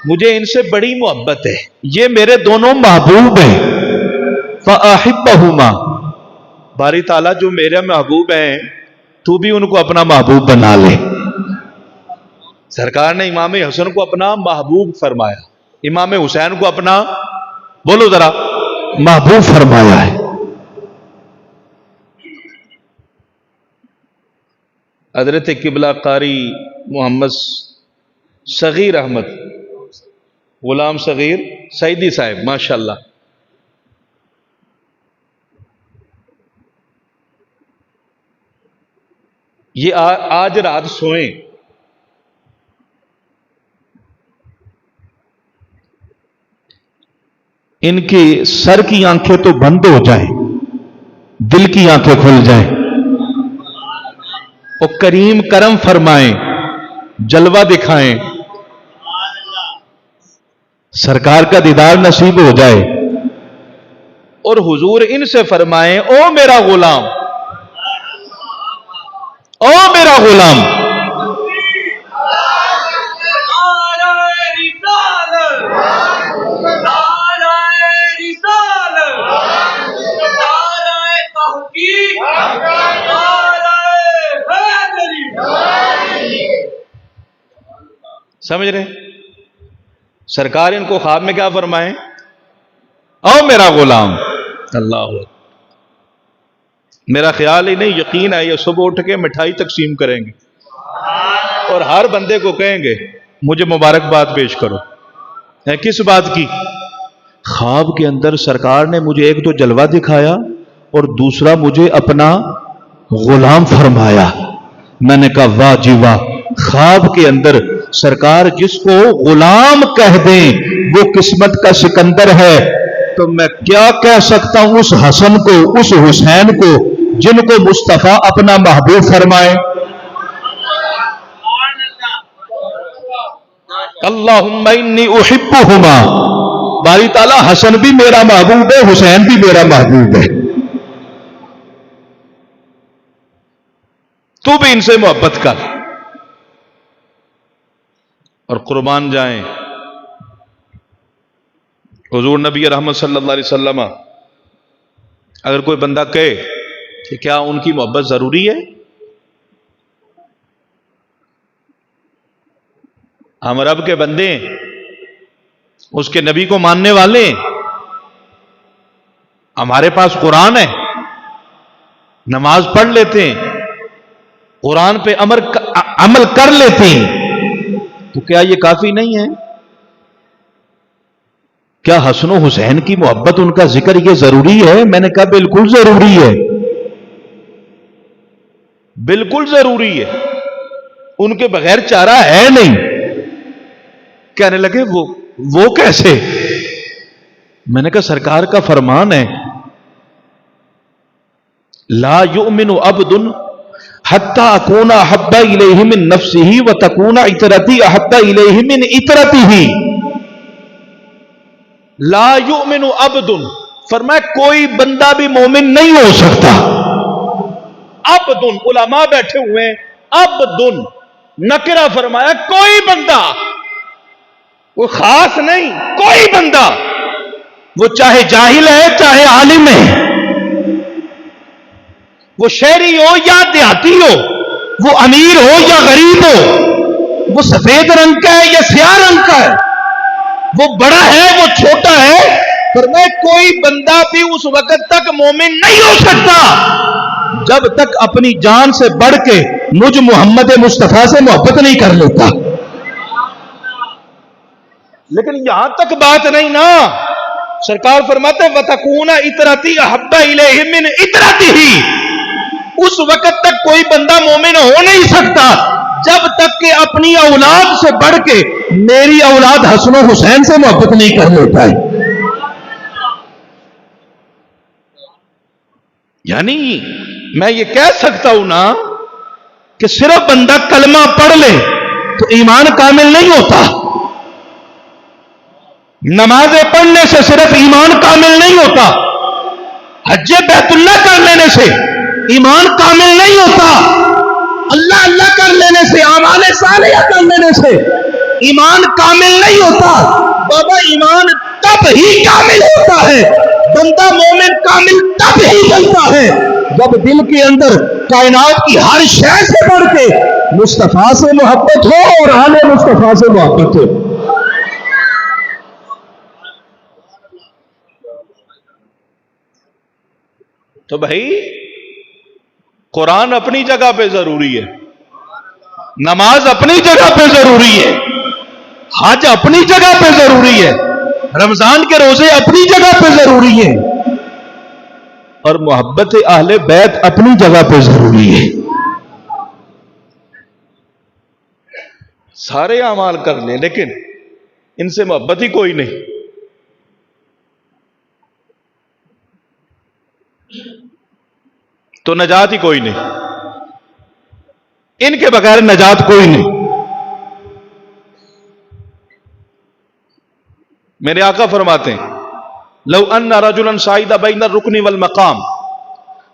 مجھے ان سے بڑی محبت ہے، یہ میرے دونوں محبوب ہیں. فاحبہما، باری تعالیٰ جو میرے محبوب ہیں تو بھی ان کو اپنا محبوب بنا لے. سرکار نے امام حسن کو اپنا محبوب فرمایا، امام حسین کو اپنا، بولو ذرا، محبوب فرمایا ہے. حضرت قبلہ قاری محمد صغیر احمد غلام صغیر سعیدی صاحب ماشاءاللہ، یہ آج رات سوئیں، ان کی سر کی آنکھیں تو بند ہو جائیں، دل کی آنکھیں کھل جائیں، اور کریم کرم فرمائیں، جلوہ دکھائیں، سرکار کا دیدار نصیب ہو جائے، اور حضور ان سے فرمائیں او میرا غلام، او میرا غلام، سمجھ رہے؟ سرکار ان کو خواب میں کیا فرمائیں؟ او میرا غلام، اللہ، میرا خیال ہی نہیں، یقین ہے یہ صبح اٹھ کے مٹھائی تقسیم کریں گے اور ہر بندے کو کہیں گے مجھے مبارکباد پیش کرو۔ ہے کس بات کی؟ خواب کے اندر سرکار نے مجھے ایک تو جلوہ دکھایا اور دوسرا مجھے اپنا غلام فرمایا۔ میں نے کہا واہ جی واہ، خواب کے اندر سرکار جس کو غلام کہہ دیں وہ قسمت کا سکندر ہے، تو میں کیا کہہ سکتا ہوں اس حسن کو، اس حسین کو جن کو مصطفیٰ اپنا محبوب فرمائے۔ اللہم انی احبہما، باری تعالیٰ حسن بھی میرا محبوب ہے، حسین بھی میرا محبوب ہے، تو بھی ان سے محبت کر۔ اور قربان جائیں حضور نبی رحمت صلی اللہ علیہ وسلم، اگر کوئی بندہ کہے کہ کیا ان کی محبت ضروری ہے؟ ہم رب کے بندے ہیں، اس کے نبی کو ماننے والے ہیں، ہمارے پاس قرآن ہے، نماز پڑھ لیتے ہیں، قرآن پہ عمل کر لیتے ہیں، تو کیا یہ کافی نہیں ہے؟ کیا حسن و حسین کی محبت، ان کا ذکر یہ ضروری ہے؟ میں نے کہا بالکل ضروری ہے، بالکل ضروری ہے، ان کے بغیر چارہ ہے نہیں۔ کہنے لگے وہ کیسے؟ میں نے کہا سرکار کا فرمان ہے، لا یؤمن عبد حتی اکون احب الیہ من نفسہ وتکون عطرتی احب الیہ من عطرتہ۔ لا یؤمن عبد، فرمایا کوئی بندہ بھی مومن نہیں ہو سکتا۔ عبد، علماء بیٹھے ہوئے ہیں، عبد نکرہ فرمایا، کوئی بندہ، وہ خاص نہیں، کوئی بندہ، وہ چاہے جاہل ہے چاہے عالم ہے، وہ شہری ہو یا دیہاتی ہو، وہ امیر ہو یا غریب ہو، وہ سفید رنگ کا ہے یا سیاہ رنگ کا ہے، وہ بڑا ہے وہ چھوٹا ہے، فرمایا کوئی بندہ بھی اس وقت تک مومن نہیں ہو سکتا جب تک اپنی جان سے بڑھ کے مجھ محمد مصطفیٰ سے محبت نہیں کر لیتا۔ لیکن یہاں تک بات نہیں نا، سرکار فرماتے وَتَكُونَ عِطْرَتِي أَحَبَّ إِلَيْهِ مِنْ عِطْرَتِهِ، اس وقت تک کوئی بندہ مومن ہو نہیں سکتا جب تک کہ اپنی اولاد سے بڑھ کے میری اولاد حسن و حسین سے محبت نہیں کر لیتا ہے۔ یعنی میں یہ کہہ سکتا ہوں نا کہ صرف بندہ کلمہ پڑھ لے تو ایمان کامل نہیں ہوتا، نمازیں پڑھنے سے صرف ایمان کامل نہیں ہوتا، حج بیت اللہ کر لینے سے ایمان کامل نہیں ہوتا، اللہ اللہ کر لینے سے، اعمال صالحہ کر لینے سے ایمان کامل نہیں ہوتا۔ بابا ایمان تب ہی کامل ہوتا ہے، بندہ مومن کامل تب ہی بنتا ہے جب دل کے اندر کائنات کی ہر شے سے بڑھ کے مصطفیٰ سے محبت ہو اور آل مصطفیٰ سے محبت ہو۔ تو بھائی قرآن اپنی جگہ پہ ضروری ہے، نماز اپنی جگہ پہ ضروری ہے، حج اپنی جگہ پہ ضروری ہے، رمضان کے روزے اپنی جگہ پہ ضروری ہیں، اور محبت اہل بیت اپنی جگہ پہ ضروری ہے۔ سارے اعمال کر لیں لیکن ان سے محبت ہی کوئی نہیں، تو نجات ہی کوئی نہیں، ان کے بغیر نجات کوئی نہیں۔ میرے آقا فرماتے ہیں لو ان رجلا صعد بین الرکن والمقام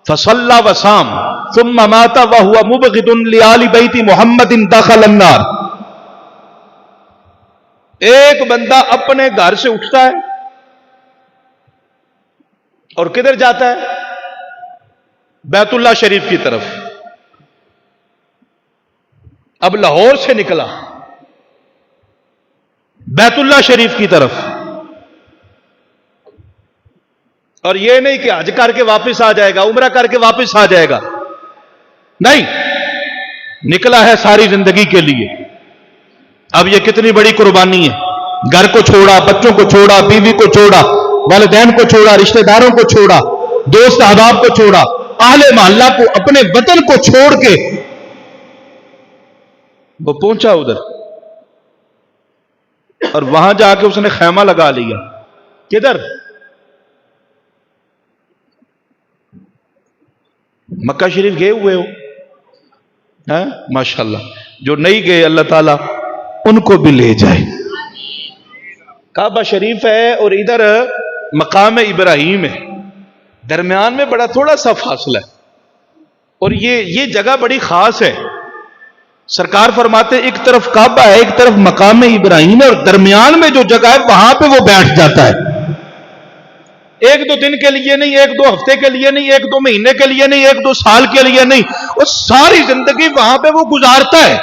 فصلى وصام ثم مات وهو مبغض لآل بیت محمد دخل النار۔ ایک بندہ اپنے گھر سے اٹھتا ہے اور کدھر جاتا ہے؟ بیت اللہ شریف کی طرف۔ اب لاہور سے نکلا بیت اللہ شریف کی طرف. اور یہ نہیں کہ حج کر کے واپس آ جائے گا، عمرہ کر کے واپس آ جائے گا، نہیں، نکلا ہے ساری زندگی کے لیے. اب یہ کتنی بڑی قربانی ہے. گھر کو چھوڑا، بچوں کو چھوڑا، بیوی کو چھوڑا، والدین کو چھوڑا، رشتہ داروں کو چھوڑا، دوست احباب کو چھوڑا، اہل محلہ کو، اپنے وطن کو چھوڑ کے وہ پہنچا ادھر. اور وہاں جا کے اس نے خیمہ لگا لیا. کدھر؟ مکہ شریف گئے ہوئے ہو؟ ماشاءاللہ. جو نہیں گئے اللہ تعالیٰ ان کو بھی لے جائے. کعبہ شریف ہے اور ادھر مقام ابراہیم ہے، درمیان میں بڑا تھوڑا سا فاصلہ ہے. اور یہ جگہ بڑی خاص ہے. سرکار فرماتے ایک طرف کعبہ ہے، ایک طرف مقام ابراہیم ہے، اور درمیان میں جو جگہ ہے وہاں پہ وہ بیٹھ جاتا ہے. ایک دو دن کے لیے نہیں، ایک دو ہفتے کے لیے نہیں، ایک دو مہینے کے لیے نہیں، ایک دو سال کے لیے نہیں، اور ساری زندگی وہاں پہ وہ گزارتا ہے.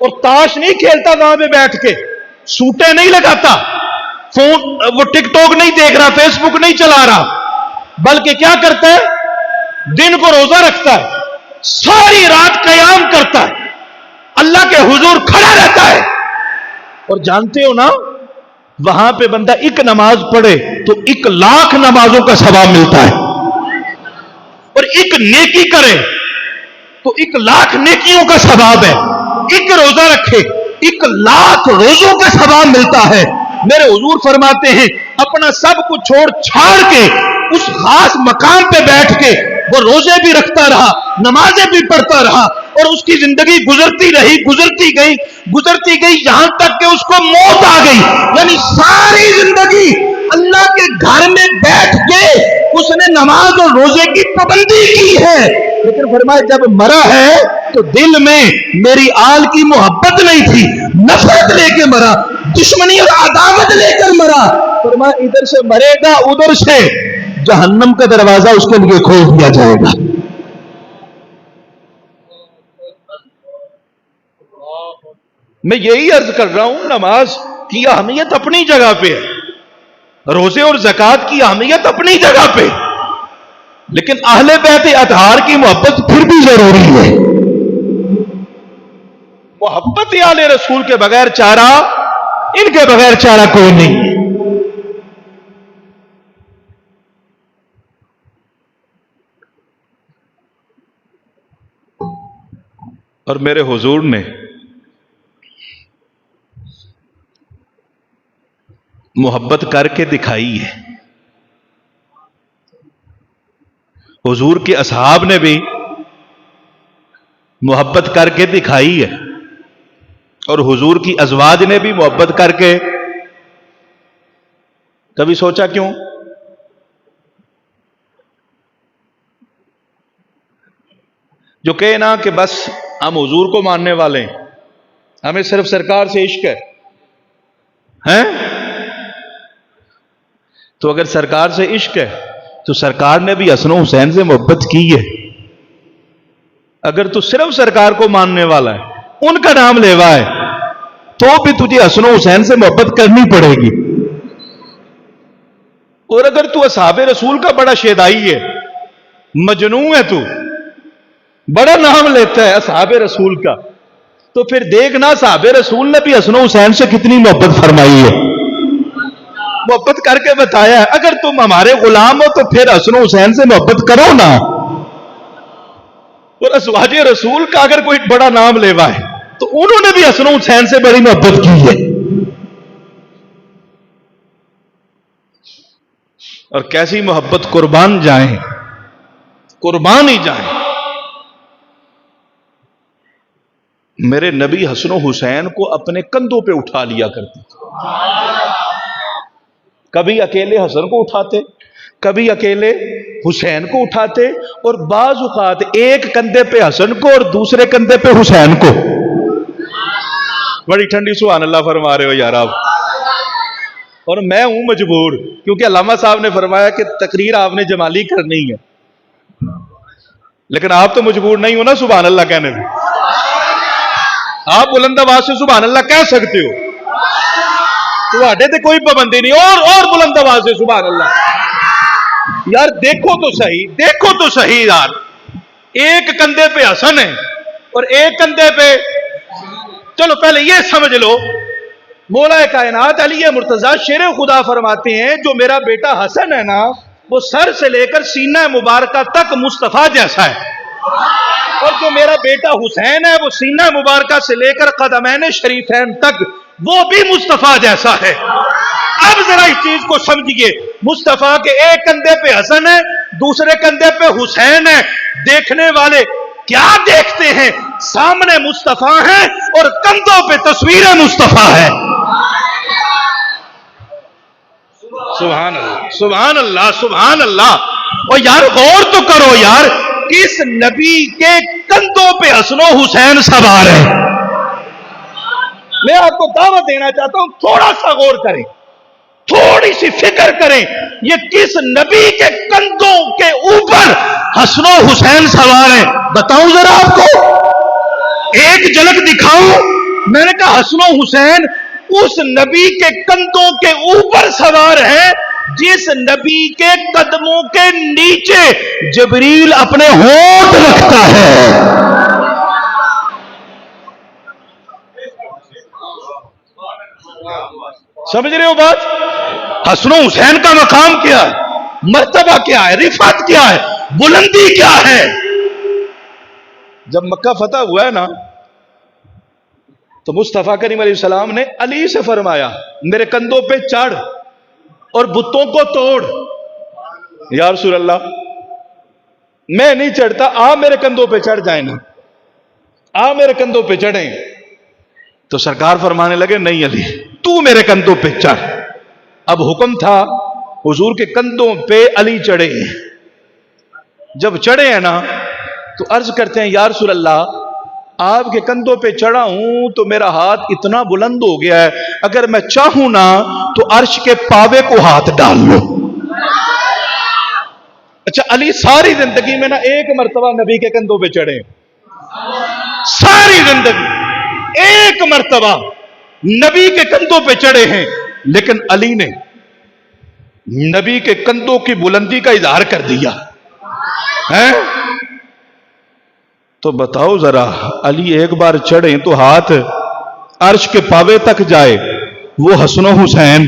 اور تاش نہیں کھیلتا وہاں پہ بیٹھ کے، سوٹیں نہیں لگاتا، فون وہ ٹک ٹاک نہیں دیکھ رہا، فیس بک نہیں چلا رہا، بلکہ کیا کرتا ہے؟ دن کو روزہ رکھتا ہے، ساری رات قیام کرتا ہے، اللہ کے حضور کھڑا رہتا ہے. اور جانتے ہو نا، وہاں پہ بندہ ایک نماز پڑھے تو 1,00,000 نمازوں کا ثواب ملتا ہے. اور ایک نیکی کرے تو 1,00,000 نیکیوں کا ثواب ہے. ایک روزہ رکھے 1,00,000 روزوں کا ثواب ملتا ہے. میرے حضور فرماتے ہیں اپنا سب کچھ چھوڑ چھاڑ کے اس خاص مقام پہ بیٹھ کے وہ روزے بھی رکھتا رہا، نمازیں بھی پڑھتا رہا، اور اس کی زندگی گزرتی رہی، گزرتی گئی یہاں تک کہ اس کو موت آ گئی. یعنی ساری زندگی اللہ کے گھر میں بیٹھ کے اس نے نماز اور روزے کی پابندی کی ہے، لیکن فرمایا جب مرا ہے تو دل میں میری آل کی محبت نہیں تھی، نفرت لے کے مرا، دشمنی اور عداوت لے کر مرا. فرمایا ادھر سے مرے گا، ادھر سے جہنم کا دروازہ اس کے لیے کھول دیا جائے گا. میں یہی عرض کر رہا ہوں، نماز کی اہمیت اپنی جگہ پہ ہے، روزے اور زکوٰۃ کی اہمیت اپنی جگہ پہ، لیکن اہل بیت اطہار کی محبت پھر بھی ضروری ہے. محبت اہل رسول کے بغیر چارہ، ان کے بغیر چارہ کوئی نہیں. اور میرے حضور نے محبت کر کے دکھائی ہے. حضور کے اصحاب نے بھی محبت کر کے دکھائی ہے، اور حضور کی ازواج نے بھی محبت کر کے. کبھی سوچا کیوں؟ جو کہے نا کہ بس ہم حضور کو ماننے والے ہیں، ہمیں صرف سرکار سے عشق ہے، تو اگر سرکار سے عشق ہے تو سرکار نے بھی حسن و حسین سے محبت کی ہے. اگر تو صرف سرکار کو ماننے والا ہے، ان کا نام لیوا ہے، تو بھی تجھے حسن و حسین سے محبت کرنی پڑے گی. اور اگر تو اصحاب رسول کا بڑا شیدائی ہے، مجنون ہے، تو بڑا نام لیتا ہے اصحاب رسول کا، تو پھر دیکھنا اصحاب رسول نے بھی حسن و حسین سے کتنی محبت فرمائی ہے، محبت کر کے بتایا ہے. اگر تم ہمارے غلام ہو تو پھر حسن و حسین سے محبت کرو نا. اور ازواج رسول کا اگر کوئی بڑا نام لیوا ہے تو انہوں نے بھی حسن و حسین سے بڑی محبت کی ہے. اور کیسی محبت، قربان جائیں، قربان ہی جائیں. میرے نبی حسن و حسین کو اپنے کندھوں پہ اٹھا لیا کرتے تھے. کبھی اکیلے حسن کو اٹھاتے، کبھی اکیلے حسین کو اٹھاتے، اور بعض اوقات ایک کندھے پہ حسن کو اور دوسرے کندھے پہ حسین کو. بڑی ٹھنڈی سبحان اللہ فرما رہے ہو یار آپ. اور میں ہوں مجبور، کیونکہ علامہ صاحب نے فرمایا کہ تقریر آپ نے جمالی کرنی ہے، لیکن آپ تو مجبور نہیں ہو نا سبحان اللہ کہنے میں. آپ بلند آواز سے سبحان اللہ کہہ سکتے ہو، تواڈے تے کوئی پابندی نہیں. اور بلند آواز سے سبحان اللہ. یار دیکھو تو صحیح یار. ایک کندھے پہ حسن ہے اور ایک کندھے پہ، چلو پہلے یہ سمجھ لو، مولا کائنات علی مرتضیٰ شیر خدا فرماتے ہیں جو میرا بیٹا حسن ہے نا وہ سر سے لے کر سینہ مبارکہ تک مصطفیٰ جیسا ہے، اور جو میرا بیٹا حسین ہے وہ سینہ مبارکہ سے لے کر قدمین شریفین تک وہ بھی مصطفیٰ جیسا ہے. اب ذرا اس چیز کو سمجھیے، مصطفیٰ کے ایک کندھے پہ حسن ہے، دوسرے کندھے پہ حسین ہے. دیکھنے والے کیا دیکھتے ہیں؟ سامنے مصطفیٰ ہیں اور کندھوں پہ تصویر مصطفیٰ ہے. سبحان اللہ سبحان اللہ سبحان اللہ. اور یار غور تو کرو یار، کس نبی کے کندھوں پہ حسن و حسین سوار ہے؟ میں آپ کو دعوت دینا چاہتا ہوں، تھوڑا سا غور کریں، تھوڑی سی فکر کریں، یہ کس نبی کے کندھوں کے اوپر حسن و حسین سوار ہیں؟ بتاؤں ذرا آپ کو، ایک جھلک دکھاؤں. میں نے کہا حسن و حسین اس نبی کے کندھوں کے اوپر سوار ہے جس نبی کے قدموں کے نیچے جبریل اپنے ہونٹ رکھتا ہے. سمجھ رہے ہو بات؟ حسن و حسین کا مقام کیا ہے، مرتبہ کیا ہے، رفعت کیا ہے، بلندی کیا ہے. جب مکہ فتح ہوا ہے نا تو مصطفیٰ کریم علیہ السلام نے علی سے فرمایا میرے کندھوں پہ چڑھ اور بتوں کو توڑ. یا رسول اللہ میں نہیں چڑھتا، آپ میرے کندھوں پہ چڑھ جائیں نا، آپ میرے کندھوں پہ چڑھیں. تو سرکار فرمانے لگے نہیں علی تو میرے کندھوں پہ چڑھ. اب حکم تھا حضور کے کندھوں پہ علی چڑھے. جب چڑھے ہیں نا تو عرض کرتے ہیں یا رسول اللہ آپ کے کندھوں پہ چڑھا ہوں تو میرا ہاتھ اتنا بلند ہو گیا ہے، اگر میں چاہوں نا تو عرش کے پاوے کو ہاتھ ڈال لو. اچھا علی ساری زندگی میں نا ایک مرتبہ نبی کے کندھوں پہ چڑھے، ساری زندگی ایک مرتبہ نبی کے کندھوں پہ چڑھے ہیں، لیکن علی نے نبی کے کندھوں کی بلندی کا اظہار کر دیا ہے. تو بتاؤ ذرا علی ایک بار چڑھیں تو ہاتھ عرش کے پاوے تک جائے، وہ حسن و حسین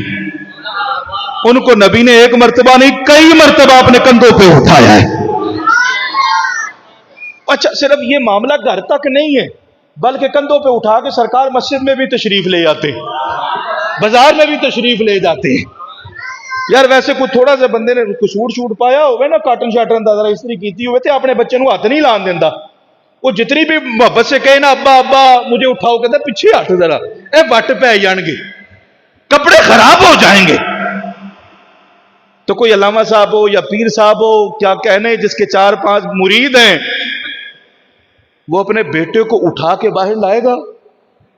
ان کو نبی نے ایک مرتبہ نہیں کئی مرتبہ اپنے کندھوں پہ اٹھایا ہے. اچھا صرف یہ معاملہ گھر تک نہیں ہے بلکہ کندھوں پہ اٹھا کے سرکار مسجد میں بھی تشریف لے جاتے، بازار میں بھی تشریف لے جاتے ہیں. یار ویسے کوئی تھوڑا سا بندے نے سوٹ پایا ہوگا نا، کاٹن شاٹن اندازہ استری کیتی ہوئے تھے، اپنے بچے نو ہاتھ نہیں لان دینا. وہ جتنی بھی محبت سے کہے نا ابا ابا مجھے اٹھاؤ، کہتا پیچھے ہٹ ذرا، اے وٹ پہ جان گے، کپڑے خراب ہو جائیں گے. تو کوئی علامہ صاحب ہو یا پیر صاحب ہو، کیا کہنے، جس کے 4-5 مرید ہیں، وہ اپنے بیٹے کو اٹھا کے باہر لائے گا،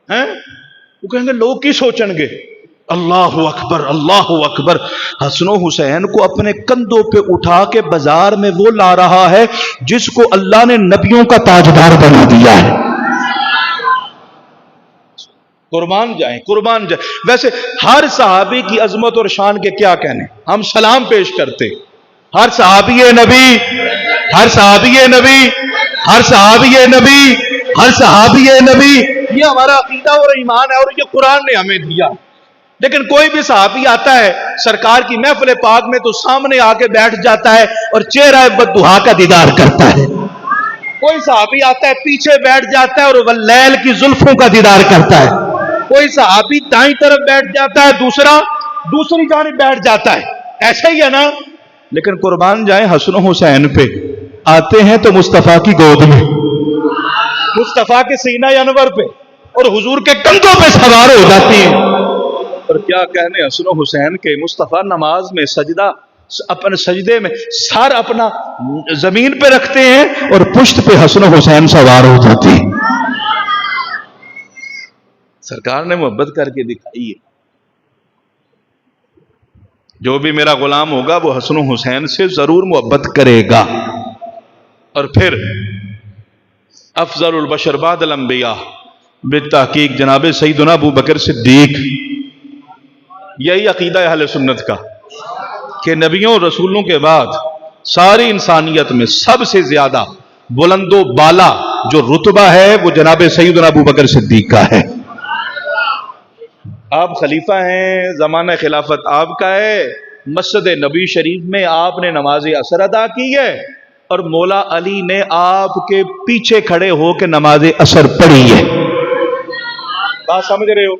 وہ کہیں گے لوگ کی سوچیں گے. اللہ اکبر اللہ اکبر. حسن و حسین کو اپنے کندھوں پہ اٹھا کے بازار میں وہ لا رہا ہے جس کو اللہ نے نبیوں کا تاجدار بنا دیا ہے. قربان جائیں قربان جائیں. ویسے ہر صحابی کی عظمت اور شان کے کیا کہنے، ہم سلام پیش کرتے ہر صحابی نبی، ہر صحابی نبی، ہر صحابی نبی، ہر صحابی نبی. یہ ہمارا عقیدہ اور ایمان ہے اور یہ قرآن نے ہمیں دیا. لیکن کوئی بھی صحابی آتا ہے سرکار کی محفل پاک میں تو سامنے آ کے بیٹھ جاتا ہے اور چہرہ بددعا کا دیدار کرتا ہے. کوئی صحابی آتا ہے پیچھے بیٹھ جاتا ہے اور واللیل کی زلفوں کا دیدار کرتا ہے. کوئی صحابی دائیں طرف بیٹھ جاتا ہے، دوسرا دوسری جانب بیٹھ جاتا ہے. ایسا ہی ہے نا. لیکن قربان جائیں حسن و حسین پہ آتے ہیں تو مصطفیٰ کی گود میں، مصطفیٰ کے سینہ انور پہ اور حضور کے کندھوں پہ سوار ہو جاتی ہیں. اور کیا کہنے حسن و حسین کے، مصطفیٰ نماز میں سجدہ اپنے سجدے میں سر اپنا زمین پہ رکھتے ہیں اور پشت پہ حسن و حسین سوار ہو جاتے ہیں. سرکار نے محبت کر کے دکھائی ہے، جو بھی میرا غلام ہوگا وہ حسن و حسین سے ضرور محبت کرے گا. اور پھر افضل البشر بعد الانبیاء بالتحقیق جناب سیدنا ابو بکر صدیق یہی عقیدہ ہے اہل سنت کا کہ نبیوں اور رسولوں کے بعد ساری انسانیت میں سب سے زیادہ بلند و بالا جو رتبہ ہے وہ جناب سیدنا ابو بکر صدیق کا ہے. آپ خلیفہ ہیں، زمانہ خلافت آپ کا ہے. مسجد نبی شریف میں آپ نے نماز عصر ادا کی ہے اور مولا علی نے آپ کے پیچھے کھڑے ہو کے نماز عصر پڑھی ہے. بات سمجھ رہے ہو؟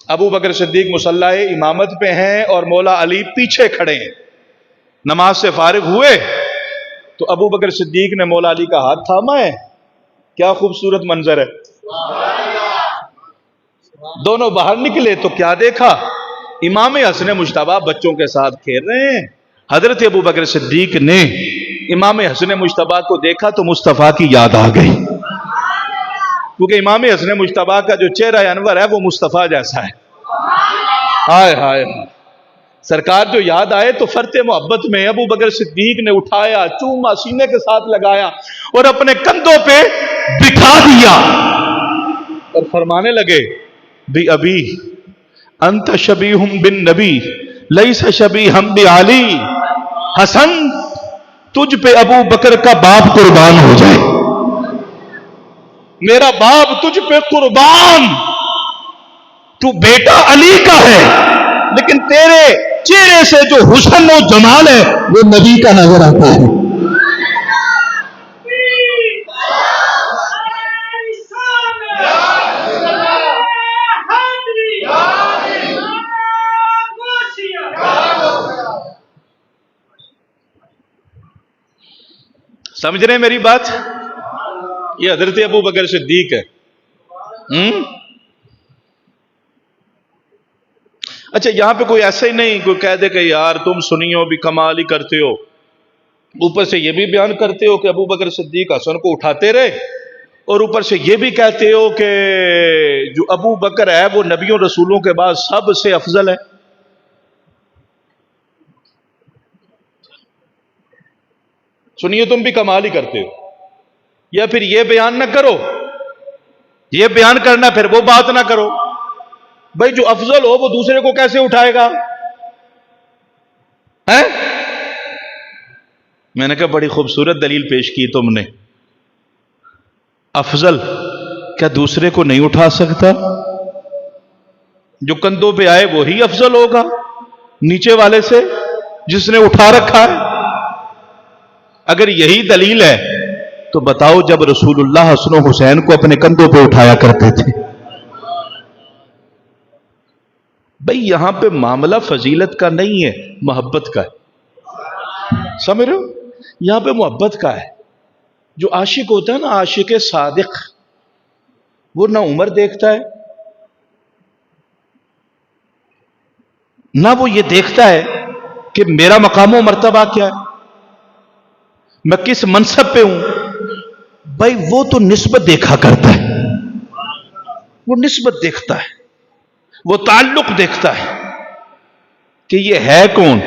ابو بکر صدیق مصلی امامت پہ ہیں اور مولا علی پیچھے کھڑے ہیں. نماز سے فارغ ہوئے تو ابو بکر صدیق نے مولا علی کا ہاتھ تھاما ہے. کیا خوبصورت منظر ہے. دونوں باہر نکلے تو کیا دیکھا؟ امام حسن مجتبیٰ بچوں کے ساتھ کھیل رہے ہیں. حضرت ابو بکر صدیق نے امام حسن مجتبیٰ کو دیکھا تو مصطفیٰ کی یاد آ گئی، کیونکہ امام حسن مجتبیٰ کا جو چہرہ انور ہے وہ مصطفیٰ جیسا ہے. ہائے ہائے، سرکار جو یاد آئے تو فرط محبت میں ابو بکر صدیق نے اٹھایا، چوما، سینے کے ساتھ لگایا اور اپنے کندھوں پہ بٹھا دیا اور فرمانے لگے بھی ابھی انت شبیہم بن نبی لیس شبیہم بعلی. حسن تجھ پہ ابو بکر کا باپ قربان ہو جائے، میرا باپ تجھ پہ قربان، تو بیٹا علی کا ہے لیکن تیرے چہرے سے جو حسن و جمال ہے وہ نبی کا نظر آتا ہے. سمجھ رہے ہیں میری بات؟ یہ حضرت ابو بکر صدیق ہے. اچھا، یہاں پہ کوئی ایسا ہی نہیں کوئی کہہ دے کہ یار تم سنیو بھی کمال ہی کرتے ہو، اوپر سے یہ بھی بیان کرتے ہو کہ ابو بکر صدیق حسن کو اٹھاتے رہے اور اوپر سے یہ بھی کہتے ہو کہ جو ابو بکر ہے وہ نبیوں رسولوں کے بعد سب سے افضل ہے. سنیے، تم بھی کمال ہی کرتے ہو. یا پھر یہ بیان نہ کرو، یہ بیان کرنا پھر وہ بات نہ کرو. بھائی جو افضل ہو وہ دوسرے کو کیسے اٹھائے گا؟ میں نے کہا بڑی خوبصورت دلیل پیش کی تم نے. افضل کیا دوسرے کو نہیں اٹھا سکتا؟ جو کندھوں پہ آئے وہی افضل ہوگا نیچے والے سے جس نے اٹھا رکھا ہے. اگر یہی دلیل ہے تو بتاؤ جب رسول اللہ حسن و حسین کو اپنے کندھوں پہ اٹھایا کرتے تھے. بھئی یہاں پہ معاملہ فضیلت کا نہیں ہے، محبت کا ہے. سمجھ رہے ہو؟ یہاں پہ محبت کا ہے. جو عاشق ہوتا ہے نا، عاشق صادق، وہ نہ عمر دیکھتا ہے نہ وہ یہ دیکھتا ہے کہ میرا مقام و مرتبہ کیا ہے، میں کس منصب پہ ہوں. بھائی وہ تو نسبت دیکھا کرتا ہے، وہ نسبت دیکھتا ہے، وہ تعلق دیکھتا ہے کہ یہ ہے کون؟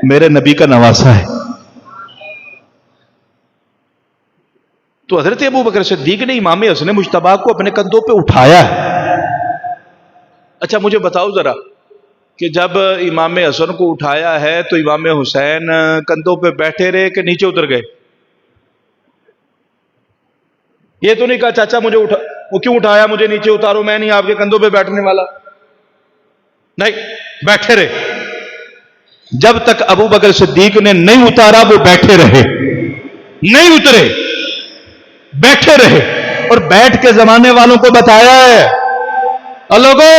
میرے نبی کا نواسا ہے. تو حضرت ابو بکر صدیق نے امام حسن مجتبیٰ کو اپنے کندھوں پہ اٹھایا ہے. اچھا مجھے بتاؤ ذرا کہ جب امام حسن کو اٹھایا ہے تو امام حسین کندھوں پہ بیٹھے رہے کہ نیچے اتر گئے؟ یہ تو نہیں کہا چاچا مجھے وہ کیوں اٹھایا، مجھے نیچے اتارو، میں نہیں آپ کے کندھوں پہ بیٹھنے والا. نہیں، بیٹھے رہے. جب تک ابو بکر صدیق نے نہیں اتارا وہ بیٹھے رہے، نہیں اترے، بیٹھے رہے. اور بیٹھ کے زمانے والوں کو بتایا ہے لوگوں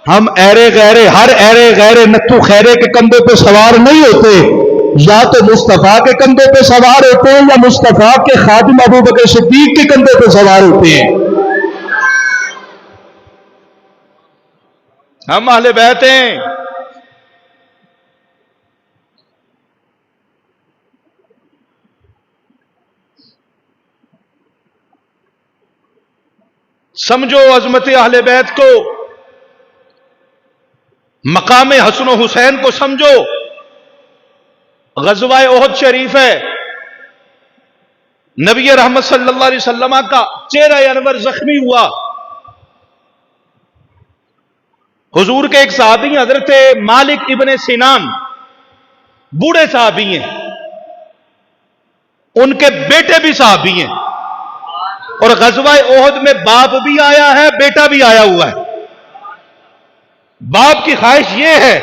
ہم ایرے غیرے، ہر ایرے غیرے نتو خیرے کے کندھوں پہ سوار نہیں ہوتے، یا تو مصطفیٰ کے کندھوں پہ سوار ہوتے ہیں یا مصطفیٰ کے خادم ابو بکر صدیق کے کندھوں پہ سوار ہوتے ہیں. ہم اہل بیت ہیں. سمجھو عظمت اہل بیت کو، مقام حسن و حسین کو سمجھو. غزوہ احد شریف ہے، نبی رحمت صلی اللہ علیہ وسلم کا چہرہ انور زخمی ہوا. حضور کے ایک صحابی ہیں حضرت مالک ابن سنان، بوڑھے صحابی ہیں، ان کے بیٹے بھی صحابی ہیں، اور غزوہ احد میں باپ بھی آیا ہے، بیٹا بھی آیا ہوا ہے۔ باپ کی خواہش یہ ہے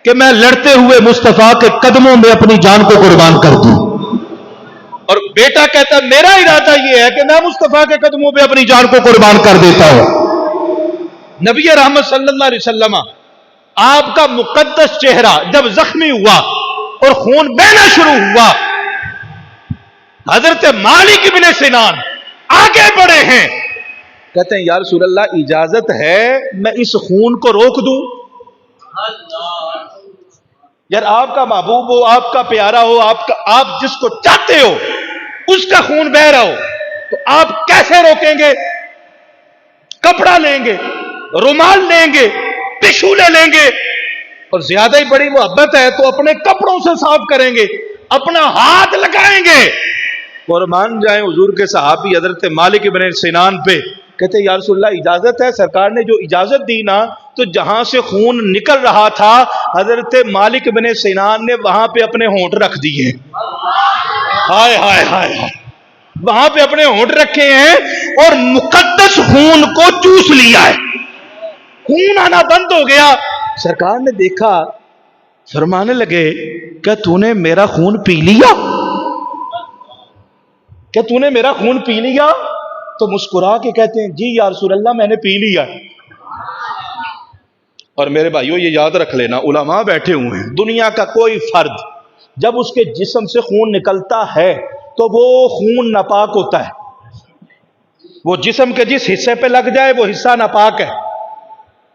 کہ میں لڑتے ہوئے مصطفیٰ کے قدموں میں اپنی جان کو قربان کر دوں، اور بیٹا کہتا ہے میرا ارادہ یہ ہے کہ میں مصطفیٰ کے قدموں پہ اپنی جان کو قربان کر دیتا ہوں۔ نبی رحمت صلی اللہ علیہ وسلم آپ کا مقدس چہرہ جب زخمی ہوا اور خون بہنا شروع ہوا، حضرت مالک ابن سنان آگے بڑھے ہیں، کہتے ہیں یا رسول اللہ اجازت ہے میں اس خون کو روک دوں؟ یار آپ کا محبوب ہو، آپ کا پیارا ہو، آپ جس کو چاہتے ہو اس کا خون بہ رہا ہو تو آپ کیسے روکیں گے؟ کپڑا لیں گے، رومال لیں گے، ٹشو لیں گے، اور زیادہ ہی بڑی محبت ہے تو اپنے کپڑوں سے صاف کریں گے، اپنا ہاتھ لگائیں گے۔ قربان جائیں حضور کے صحابی حضرت مالک ابن سنان پہ، کہتے ہیں یا رسول اللہ اجازت ہے؟ سرکار نے جو اجازت دی نا تو جہاں سے خون نکل رہا تھا حضرت مالک ابن سنان نے وہاں پہ اپنے ہونٹ رکھ دیے، ہائے ہائے ہائے، وہاں پہ اپنے ہونٹ رکھے ہیں اور مقدس خون کو چوس لیا ہے، خون آنا بند ہو گیا۔ سرکار نے دیکھا، فرمانے لگے کیا تو نے میرا خون پی لیا؟ کیا تو نے میرا خون پی لیا؟ تو مسکرا کے کہتے ہیں جی یا رسول اللہ میں نے پی لیا۔ اور میرے بھائیوں یہ یاد رکھ لینا، علماء بیٹھے ہوئے ہیں، دنیا کا کوئی فرد جب اس کے جسم سے خون نکلتا ہے تو وہ خون ناپاک ہوتا ہے، وہ جسم کے جس حصے پہ لگ جائے وہ حصہ ناپاک ہے،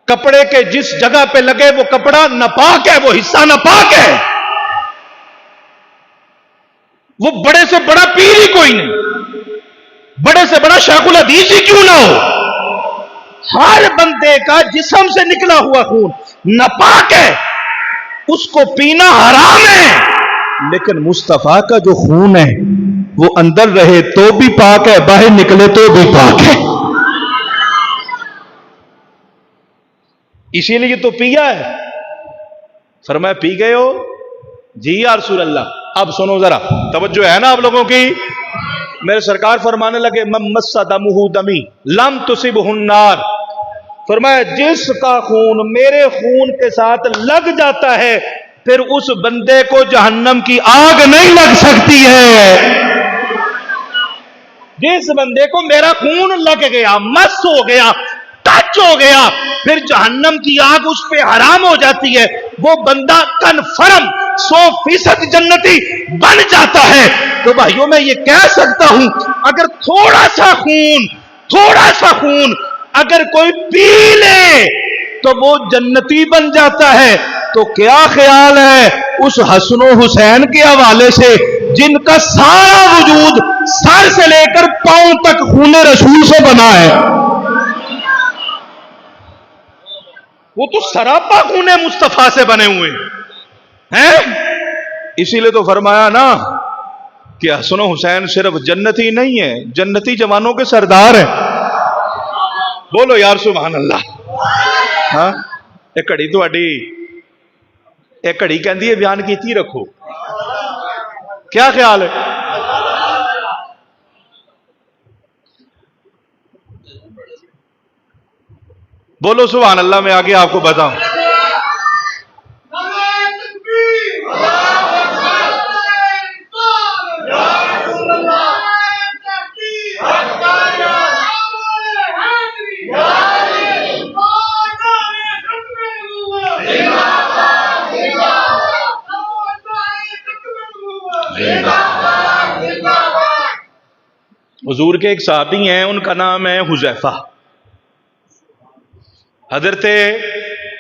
کپڑے کے جس جگہ پہ لگے وہ کپڑا ناپاک ہے، وہ حصہ ناپاک ہے، وہ بڑے سے بڑا پیر ہی کوئی نہیں، بڑے سے بڑا شیخ الحدیث ہی کیوں نہ ہو، ہر بندے کا جسم سے نکلا ہوا خون ناپاک ہے، اس کو پینا حرام ہے، لیکن مصطفیٰ کا جو خون ہے وہ اندر رہے تو بھی پاک ہے، باہر نکلے تو بھی پاک ہے، اسی لیے تو پیا ہے۔ فرمایا پی گئے ہو؟ جی یا رسول اللہ۔ اب سنو ذرا، توجہ ہے نا آپ لوگوں کی؟ میرے سرکار فرمانے لگے من مس دمہ دمی لم تصبہ النار، فرمایا جس کا خون میرے خون کے ساتھ لگ جاتا ہے پھر اس بندے کو جہنم کی آگ نہیں لگ سکتی ہے۔ جس بندے کو میرا خون لگ گیا، مس ہو گیا، ٹچ ہو گیا، پھر جہنم کی آگ اس پہ حرام ہو جاتی ہے، وہ بندہ کنفرم 100% جنتی بن جاتا ہے۔ تو بھائیوں میں یہ کہہ سکتا ہوں اگر تھوڑا سا خون اگر کوئی پی لے تو وہ جنتی بن جاتا ہے، تو کیا خیال ہے اس حسن و حسین کے حوالے سے جن کا سارا وجود سر سے لے کر پاؤں تک خون رسول سے بنا ہے، وہ تو سراپا خون مصطفیٰ سے بنے ہوئے ہیں۔ اسی لیے تو فرمایا نا کہ حسن و حسین صرف جنتی نہیں ہے، جنتی جوانوں کے سردار ہیں۔ بولو یار سبحان اللہ۔ ہاں ایک گھڑی تہاڈی ایک گھڑی کہندی ہے بیان کیتی رکھو، کیا خیال ہے؟ بولو سبحان اللہ، میں آگے آپ کو بتاؤں۔ حضور کے ایک صحابی ہیں، ان کا نام ہے حذیفہ۔ حضرت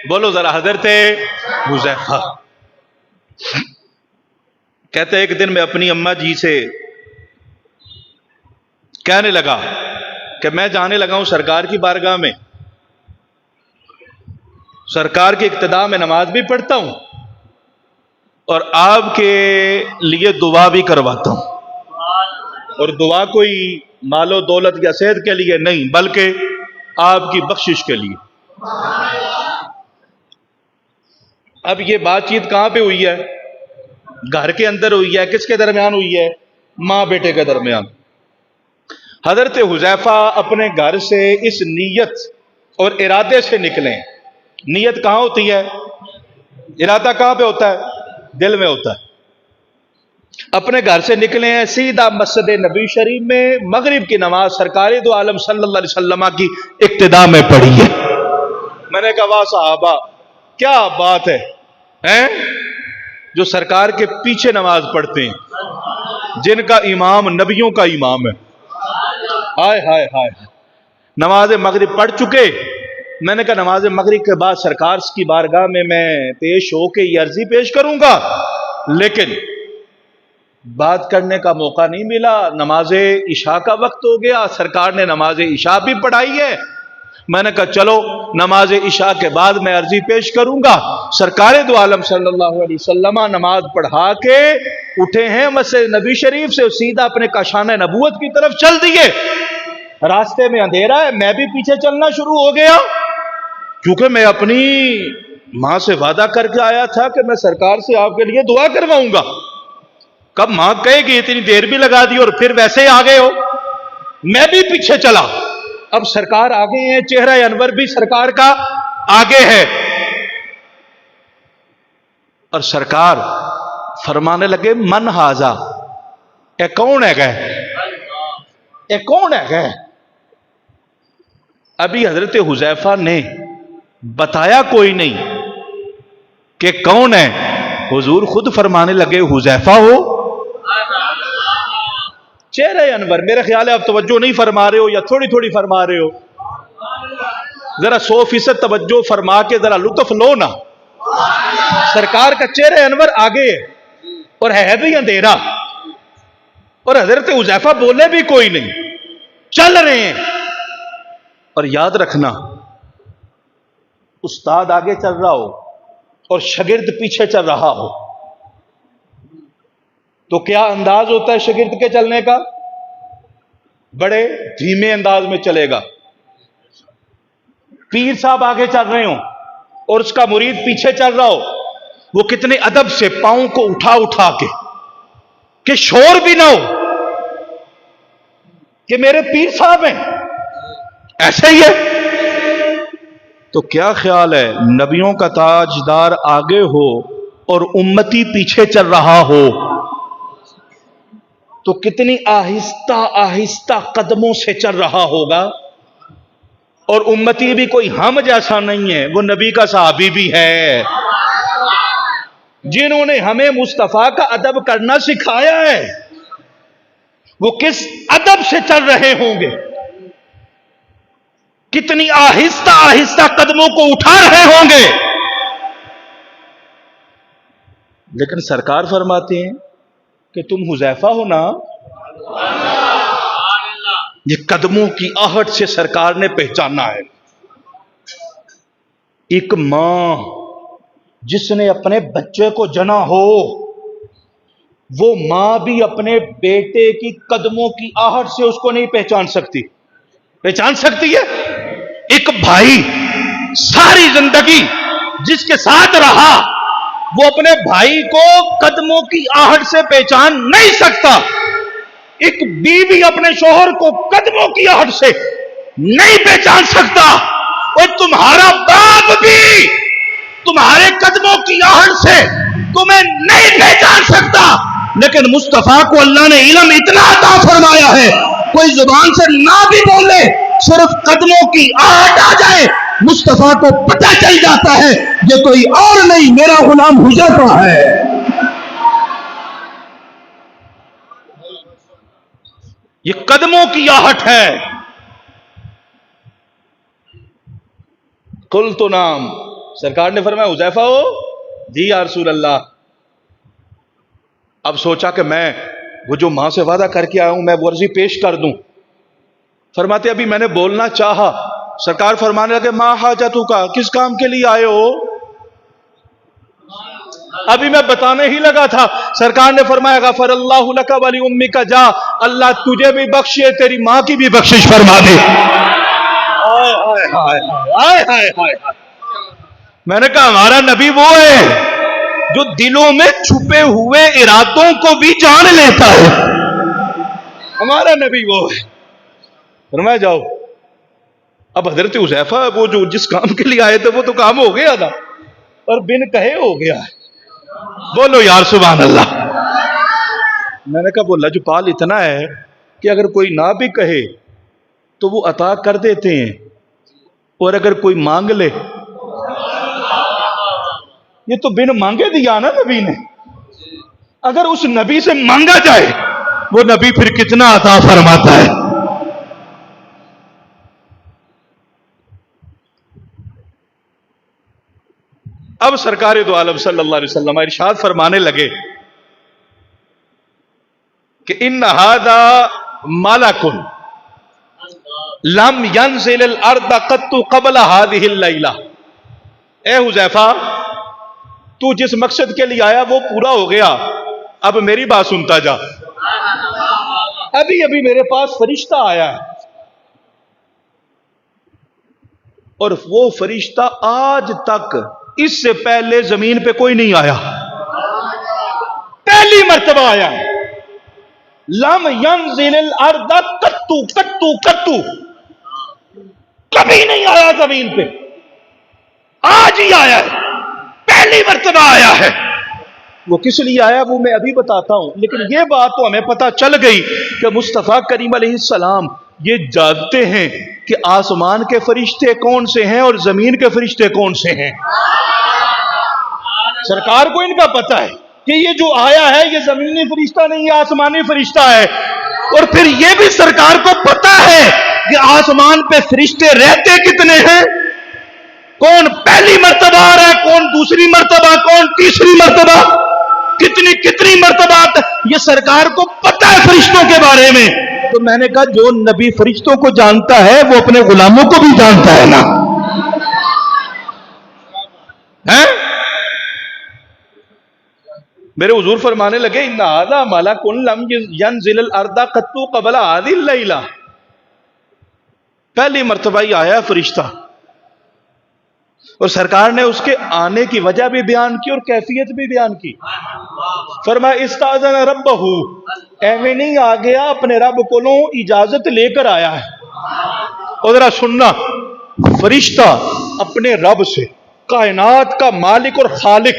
بولو ذرا، حضرت حذیفہ کہتے ایک دن میں اپنی اماں جی سے کہنے لگا کہ میں جانے لگا ہوں سرکار کی بارگاہ میں، سرکار کی اقتداء میں نماز بھی پڑھتا ہوں اور آپ کے لیے دعا بھی کرواتا ہوں، اور دعا کوئی مال و دولت یا صحت کے لیے نہیں بلکہ آپ کی بخشش کے لیے۔ اب یہ بات چیت کہاں پہ ہوئی ہے؟ گھر کے اندر ہوئی ہے. کس کے درمیان ہوئی ہے؟ ماں بیٹے کے درمیان. حضرت حذیفہ اپنے گھر سے اس نیت اور ارادے سے نکلیں. نیت کہاں ہوتی ہے؟ ارادہ کہاں پہ ہوتا ہے؟ دل میں ہوتا ہے. اپنے گھر سے نکلے ہیں, سیدھا مسجد نبی شریف میں مغرب کی نماز سرکار دو عالم صلی اللہ علیہ وسلم کی اقتداء میں پڑھی ہے. میں نے کہا واہ صحابہ کیا بات ہے, ہیں جو سرکار کے پیچھے نماز پڑھتے ہیں, جن کا امام نبیوں کا امام ہے. ہائے ہائے ہائے, نماز مغرب پڑھ چکے. میں نے کہا نماز مغرب کے بعد سرکار کی بارگاہ میں پیش ہو کے یہ عرضی پیش کروں گا, لیکن بات کرنے کا موقع نہیں ملا. نماز عشاء کا وقت ہو گیا, سرکار نے نماز عشاء بھی پڑھائی ہے. میں نے کہا چلو نماز عشاء کے بعد میں عرضی پیش کروں گا. سرکار دو عالم صلی اللہ علیہ وسلم نماز پڑھا کے اٹھے ہیں مسجد نبی شریف سے, سیدھا اپنے کاشانہ نبوت کی طرف چل دیے. راستے میں اندھیرا ہے, میں بھی پیچھے چلنا شروع ہو گیا, کیونکہ میں اپنی ماں سے وعدہ کر کے آیا تھا کہ میں سرکار سے آپ کے لیے دعا کرواؤں گا. کب ماں کہے گی اتنی دیر بھی لگا دی اور پھر ویسے ہی آگے ہو. میں بھی پیچھے چلا. اب سرکار آگے ہیں, چہرہ انور بھی سرکار کا آگے ہے, اور سرکار فرمانے لگے من ہاذا, اے کون ہے گئے, اے کون ہے گئے. ابھی حضرت حذیفہ نے بتایا کوئی نہیں کہ کون ہے. حضور خود فرمانے لگے حذیفہ ہو. چہرہ انور, میرے خیال ہے آپ توجہ نہیں فرما رہے ہو یا تھوڑی تھوڑی فرما رہے ہو. ذرا 100% توجہ فرما کے ذرا لطف لو نا. سرکار کا چہرہ انور آگے ہے اور ہے بھی اندھیرا, اور حضرت حذیفہ بولے بھی کوئی نہیں, چل رہے ہیں. اور یاد رکھنا استاد آگے چل رہا ہو اور شاگرد پیچھے چل رہا ہو تو کیا انداز ہوتا ہے شاگرد کے چلنے کا؟ بڑے دھیمے انداز میں چلے گا. پیر صاحب آگے چل رہے ہوں اور اس کا مرید پیچھے چل رہا ہو, وہ کتنے ادب سے پاؤں کو اٹھا اٹھا کے کہ شور بھی نہ ہو کہ میرے پیر صاحب ہیں, ایسے ہی ہے. تو کیا خیال ہے نبیوں کا تاجدار آگے ہو اور امتی پیچھے چل رہا ہو تو کتنی آہستہ آہستہ قدموں سے چل رہا ہوگا. اور امتی بھی کوئی ہم جیسا نہیں ہے, وہ نبی کا صحابی بھی ہے, جنہوں نے ہمیں مصطفیٰ کا ادب کرنا سکھایا ہے. وہ کس ادب سے چل رہے ہوں گے, کتنی آہستہ آہستہ قدموں کو اٹھا رہے ہوں گے. لیکن سرکار فرماتے ہیں کہ تم حذیفہ ہو نا. یہ قدموں کی آہٹ سے سرکار نے پہچانا ہے. ایک ماں جس نے اپنے بچے کو جنا ہو, وہ ماں بھی اپنے بیٹے کی قدموں کی آہٹ سے اس کو نہیں پہچان سکتی. پہچان سکتی ہے. ایک بھائی ساری زندگی جس کے ساتھ رہا, وہ اپنے بھائی کو قدموں کی آہٹ سے پہچان نہیں سکتا. ایک بیوی اپنے شوہر کو قدموں کی آہٹ سے نہیں پہچان سکتا, اور تمہارا باپ بھی تمہارے قدموں کی آہٹ سے تمہیں نہیں پہچان سکتا. لیکن مصطفیٰ کو اللہ نے علم اتنا عطا فرمایا ہے, کوئی زبان سے نہ بھی بولے, صرف قدموں کی آہٹ آ جائے, مصطفیٰ کو پتہ چل جاتا ہے یہ کوئی اور نہیں میرا غلام حذیفہ ہے. یہ قدموں کی آہٹ ہے. کل تو نام, سرکار نے فرمایا حذیفہ ہو. جی یا رسول اللہ. اب سوچا کہ میں وہ جو ماں سے وعدہ کر کے آیا ہوں میں وہ عرضی پیش کر دوں. فرماتے ابھی میں نے بولنا چاہا, سرکار فرمانے لگے ما حاجتو کا, کس کام کے لیے آئے ہو؟ ابھی میں بتانے ہی لگا تھا. سرکار نے فرمایا غفر اللہ لک ولی امک, جا اللہ تجھے بھی بخشے تیری ماں کی بھی بخشش فرما دے. میں نے کہا ہمارا نبی وہ ہے جو دلوں میں چھپے ہوئے ارادوں کو بھی جان لیتا ہے. ہمارا نبی وہ ہے. فرمایا جاؤ. اب حضرت حذیفہ وہ جو جس کام کے لیے آئے تھے وہ تو کام ہو گیا تھا اور بن کہے ہو گیا ہے. بولو یار سبحان اللہ. میں نے کہا وہ لجپال اتنا ہے کہ اگر کوئی نہ بھی کہے تو وہ عطا کر دیتے ہیں اور اگر کوئی مانگ لے یہ تو بن مانگے دیا نا نبی نے. اگر اس نبی سے مانگا جائے وہ نبی پھر کتنا عطا فرماتا ہے. اب سرکار دو عالم صلی اللہ علیہ وسلم ارشاد فرمانے لگے کہ ان ھذا ملک لم ينزل الارض قط قبل هذه الليلہ. اے حذیفہ تو جس مقصد کے لیے آیا وہ پورا ہو گیا. اب میری بات سنتا جا. ابھی ابھی میرے پاس فرشتہ آیا ہے اور وہ فرشتہ آج تک اس سے پہلے زمین پہ کوئی نہیں آیا. پہلی مرتبہ آیا ہے. لم ينزل الارض قط کبھی نہیں آیا زمین پہ. آج ہی آیا ہے. پہلی مرتبہ آیا ہے. وہ کس لیے آیا وہ میں ابھی بتاتا ہوں, لیکن یہ بات تو ہمیں پتہ چل گئی کہ مصطفیٰ کریم علیہ السلام یہ جانتے ہیں کہ آسمان کے فرشتے کون سے ہیں اور زمین کے فرشتے کون سے ہیں. سرکار کو ان کا پتہ ہے کہ یہ جو آیا ہے یہ زمینی فرشتہ نہیں ہے, آسمانی فرشتہ ہے. اور پھر یہ بھی سرکار کو پتہ ہے کہ آسمان پہ فرشتے رہتے کتنے ہیں, کون پہلی مرتبہ آ رہا ہے, کون دوسری مرتبہ, کون تیسری مرتبہ, کتنی مرتبہ. یہ سرکار کو پتہ ہے فرشتوں کے بارے میں. تو میں نے کہا جو نبی فرشتوں کو جانتا ہے وہ اپنے غلاموں کو بھی جانتا ہے نا. میرے حضور فرمانے لگے ان ھذا ملک لم ينزل الارض قط قبل هذه الليلہ. پہلی مرتبہ ہی آیا فرشتہ اور سرکار نے اس کے آنے کی وجہ بھی بیان کی اور کیفیت بھی بیان کی. فرمایا استاذن ربہ, ایویں نہیں آ گیا, اپنے رب کو اجازت لے کر آیا ہے. اور ذرا سننا, فرشتہ اپنے رب سے, کائنات کا مالک اور خالق,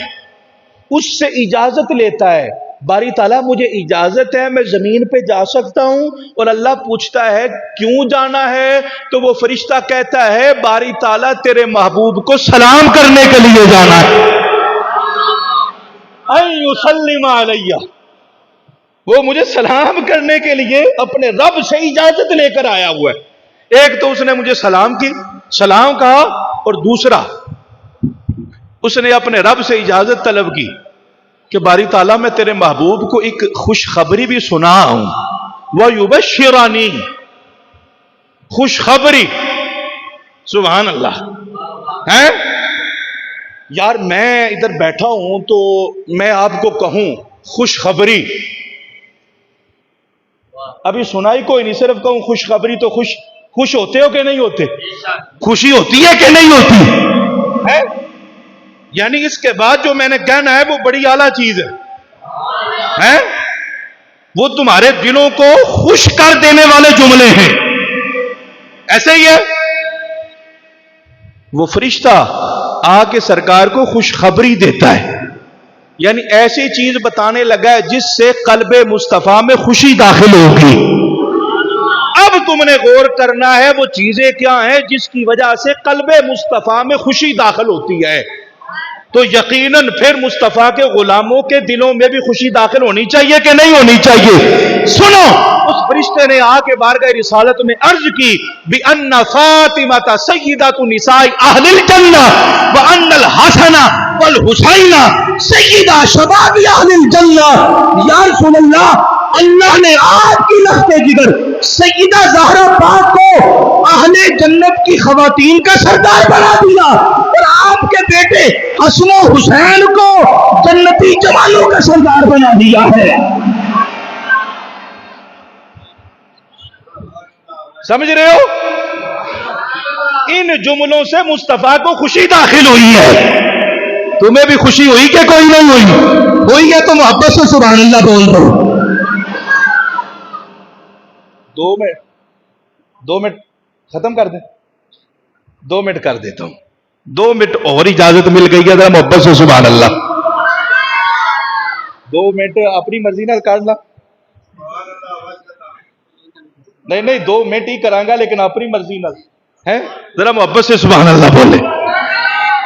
اس سے اجازت لیتا ہے. باری تعالیٰ مجھے اجازت ہے میں زمین پہ جا سکتا ہوں. اور اللہ پوچھتا ہے کیوں جانا ہے, تو وہ فرشتہ کہتا ہے باری تعالیٰ تیرے محبوب کو سلام کرنے کے لیے جانا ہے. ان یسلم علیہ, وہ مجھے سلام کرنے کے لیے اپنے رب سے اجازت لے کر آیا ہوا ہے. ایک تو اس نے مجھے سلام کہا, اور دوسرا اس نے اپنے رب سے اجازت طلب کی کہ باری تعالیٰ میں تیرے محبوب کو ایک خوشخبری بھی سنا ہوں. وَيُبَشِّرَنِي, خوشخبری. سبحان اللہ. یار میں ادھر بیٹھا ہوں تو میں آپ کو کہوں خوشخبری, ابھی سنائی کوئی نہیں, صرف کہوں خوشخبری تو خوش ہوتے ہو کہ نہیں ہوتے؟ خوشی ہوتی ہے کہ نہیں ہوتی؟ یعنی اس کے بعد جو میں نے کہنا ہے وہ بڑی اعلیٰ چیز ہے, وہ تمہارے دلوں کو خوش کر دینے والے جملے ہیں. ایسے ہی ہے. وہ فرشتہ آ کے سرکار کو خوشخبری دیتا ہے, یعنی ایسی چیز بتانے لگا ہے جس سے قلب مصطفیٰ میں خوشی داخل ہوگی. اب تم نے غور کرنا ہے وہ چیزیں کیا ہیں جس کی وجہ سے قلب مصطفیٰ میں خوشی داخل ہوتی ہے. تو یقیناً پھر مصطفیٰ کے غلاموں کے دلوں میں بھی خوشی داخل ہونی چاہیے کہ نہیں ہونی چاہیے. سنو, اس فرشتے نے آ کے بارگاہ رسالت میں عرض کی بِأَنَّ فَاطِمَةَ سَيِّدَةُ نِسَاءِ أَهْلِ الْجَنَّةِ وَأَنَّ الْحَسَنَ وَالْحُسَيْنَ سَيِّدَا شَبَابِ أَهْلِ الْجَنَّةِ. یا رسول اللہ, اللہ نے آپ کی لخت جگر سیدہ زہرا پاک کو اہل جنت کی خواتین کا سردار بنا دیا, اور آپ کے بیٹے حسن و حسین کو جنتی جوانوں کا سردار بنا دیا ہے. سمجھ رہے ہو؟ ان جملوں سے مصطفیٰ کو خوشی داخل ہوئی ہے. تمہیں بھی خوشی ہوئی کہ کوئی نہیں ہوئی ہے تو محبت سے سبحان اللہ بول دو. 2 منٹ ختم کر دیں. 2 منٹ کر دیتا ہوں. 2 منٹ اور اجازت مل گئی ہے ذرا محبت سے سبحان اللہ. 2 منٹ اپنی مرضی نہ کر لا. نہیں 2 منٹ ہی کرانگا لیکن اپنی مرضی نہ ہے. ذرا محبت سے سبحان اللہ بولے.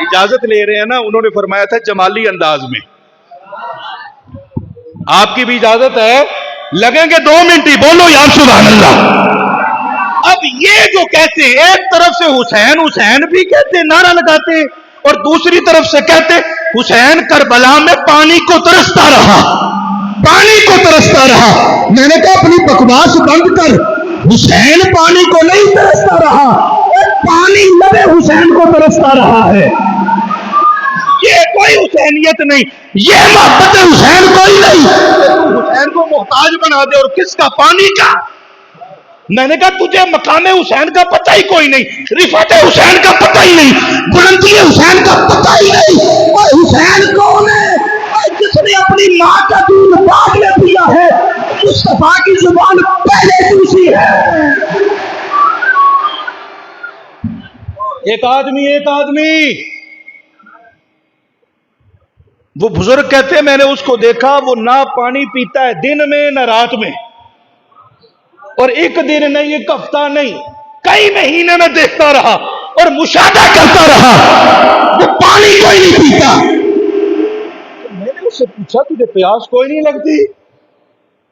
اجازت لے رہے ہیں نا, انہوں نے فرمایا تھا جمالی انداز میں. آپ کی بھی اجازت ہے, لگیں گے 2 منٹ ہی. بولو یا سبحان اللہ. اب یہ جو کہتے ہیں ایک طرف سے حسین حسین بھی کہتے نعرہ لگاتے, اور دوسری طرف سے کہتے حسین کربلا میں پانی کو ترستا رہا, پانی کو ترستا رہا. میں نے کہا اپنی بکواس بند کر. حسین پانی کو نہیں ترستا رہا, پانی لبے حسین کو ترستا رہا ہے. یہ کوئی حسینیت نہیں, یہ محبت حسین کوئی نہیں. حسین کو محتاج بنا دے, اور کس کا؟ پانی کا. میں نے کہا تجھے مقام حسین کا پتہ ہی کوئی نہیں, رفعت حسین کا پتہ ہی نہیں, بلندی حسین کا پتہ ہی نہیں. اور حسین کون ہے؟ جس نے اپنی ماں کا دودھ باغ میں پیا ہے. مصطفیٰ کی زبان پہلے دوسری ہے. ایک آدمی وہ بزرگ کہتے ہیں میں نے اس کو دیکھا, وہ نہ پانی پیتا ہے دن میں نہ رات میں, اور ایک دن نہیں, ایک ہفتہ نہیں, کئی مہینے میں دیکھتا رہا اور مشاہدہ کرتا رہا, وہ پانی کوئی نہیں پیتا. میں نے اس سے پوچھا تجھے پیاس کوئی نہیں لگتی؟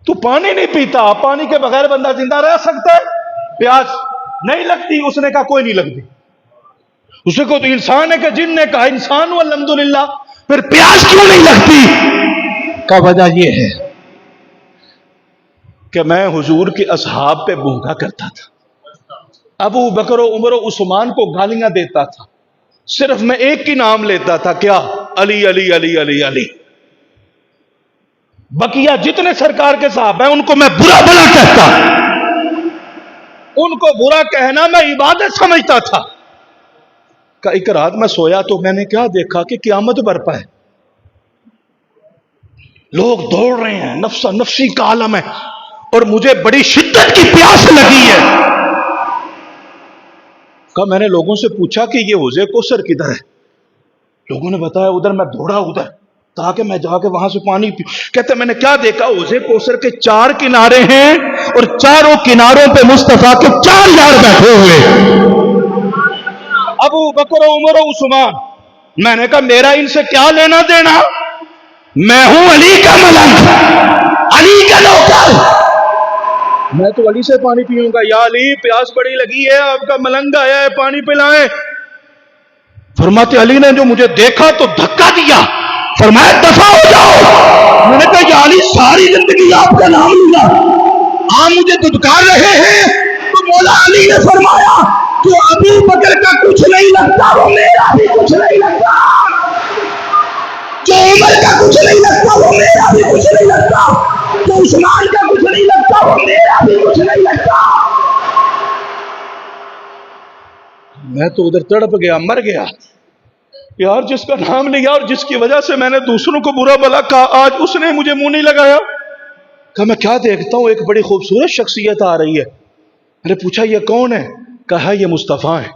تو پانی نہیں پیتا, پانی کے بغیر بندہ زندہ رہ سکتا ہے؟ پیاس نہیں لگتی؟ اس نے کہا کوئی نہیں لگتی. اسے کو تو انسان ہے کہ جن نے کہا انسان ہوں الحمدللہ, پھر پیاس کیوں نہیں لگتی؟ کا وجہ یہ ہے کہ میں حضور کے اصحاب پہ بھونکا کرتا تھا, ابو بکر و عمر و عثمان کو گالیاں دیتا تھا, صرف میں ایک کی نام لیتا تھا, کیا؟ علی علی علی علی علی. بقیہ جتنے سرکار کے صحابہ ہیں ان کو میں برا بلا کہتا, ان کو برا کہنا میں عبادت سمجھتا تھا. کہ ایک رات میں سویا تو میں نے کیا دیکھا کہ قیامت برپا ہے, لوگ دوڑ رہے ہیں, نفسا نفسی کا عالم ہے, اور مجھے بڑی شدت کی پیاس لگی ہے. کہ میں نے لوگوں سے پوچھا کہ یہ حوض کوثر کدھر ہے؟ لوگوں نے بتایا ادھر. میں دوڑا ادھر تاکہ میں جا کے وہاں سے پانی پیوں. کہتے میں نے کیا دیکھا, حوض کوثر کے 4 کنارے ہیں اور چاروں کناروں پہ مصطفیٰ کے 4 یار بیٹھے ہوئے, ابو بکر و عمر و عثمان. میں نے کہا میرا ان سے کیا لینا دینا, میں ہوں علی کا ملنگ, علی کا نوکر, میں تو علی سے پانی پیوں گا. یا علی پیاس بڑی لگی ہے, آپ کا ملنگ آیا ہے, پانی پلائیں. فرماتے علی نے جو مجھے دیکھا تو دھکا دیا, فرمایا دفع ہو جاؤ. میں نے کہا یا علی ساری زندگی آپ کا نام لیا, آپ مجھے دھتکار رہے ہیں. تو مولا علی نے فرمایا جو ابو بکر کا کچھ نہیں لگتا وہ میرا بھی کچھ نہیں لگتا, جو عمر کا کچھ نہیں لگتا وہ میرا بھی کچھ نہیں لگتا, جو عثمان کا کچھ نہیں لگتا وہ میرا بھی کچھ نہیں لگتا. میں تو ادھر تڑپ گیا, مر گیا. یار جس کا نام لیا اور جس کی وجہ سے میں نے دوسروں کو برا بلا کہا, آج اس نے مجھے منہ نہیں لگایا. کہا میں کیا دیکھتا ہوں, ایک بڑی خوبصورت شخصیت آ رہی ہے. میں نے پوچھا یہ کون ہے؟ کہا یہ مصطفیٰ ہے.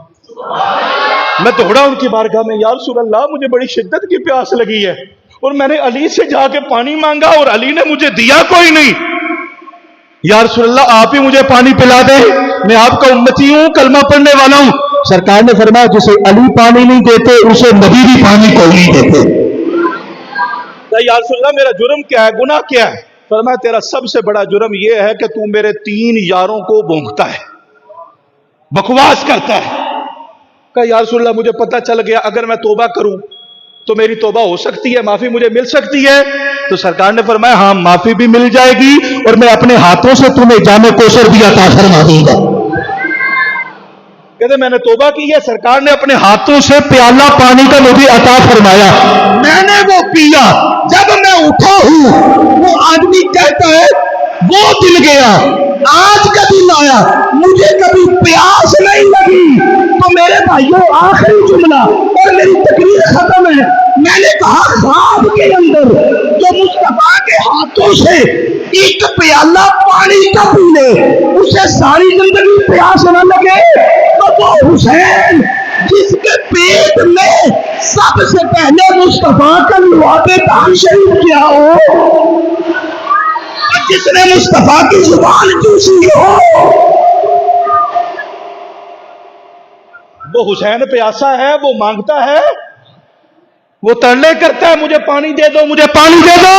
میں دوڑا ان کی بارگاہ میں, یا رسول اللہ مجھے بڑی شدت کی پیاس لگی ہے, اور میں نے علی سے جا کے پانی مانگا اور علی نے مجھے دیا کوئی نہیں. یا رسول اللہ آپ ہی مجھے پانی پلا دیں, میں آپ کا امتی ہوں, کلمہ پڑھنے والا ہوں. سرکار نے فرمایا جسے علی پانی نہیں دیتے اسے نبی بھی پانی کو نہیں دیتے. یا رسول اللہ میرا جرم کیا ہے, گناہ کیا ہے؟ فرمایا تیرا سب سے بڑا جرم یہ ہے کہ تو میرے 3 یاروں کو بھونکتا ہے, بکواس کرتا ہے. کہا یا رسول اللہ مجھے پتہ چل گیا اگر میں توبہ کروں تو میری توبہ ہو سکتی ہے, معافی مجھے مل سکتی ہے. تو سرکار نے فرمایا ہاں معافی بھی مل جائے گی, اور میں اپنے ہاتھوں سے تمہیں جام کوثر بھی عطا فرما دوں گا. کہتے میں نے توبہ کی ہے, سرکار نے اپنے ہاتھوں سے پیالہ پانی کا مجھے عطا فرمایا, میں نے وہ پیا. جب میں اٹھا ہوں وہ آدمی کہتا ہے وہ دل گیا, آج کا دن آیا, مجھے کبھی پیاس نہیں لگی تو میرے بھائیوں آخری جملہ اور میری تقریر ختم ہے. میں نے کہا خواب کے اندر جو مصطفیٰ کے ہاتھوں سے ایک پیالہ پانی کا پی لے اسے ساری زندگی پیاس نہ لگے تو وہ حسین جس کے پیٹ میں سب سے پہلے مصطفیٰ کا لواط دان شریف کیا ہو، جس نے مصطفیٰ کی زبان چوسی ہو، وہ حسین پیاسا ہے، وہ مانگتا ہے، وہ ترلے کرتا ہے مجھے پانی دے دو، مجھے پانی دے دو.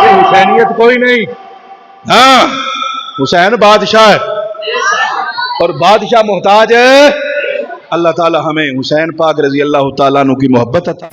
یہ حسینیت کوئی نہیں. ہاں حسین بادشاہ ہے اور بادشاہ محتاج ہے. اللہ تعالی ہمیں حسین پاک رضی اللہ تعالیٰ عنہ کی محبت عطا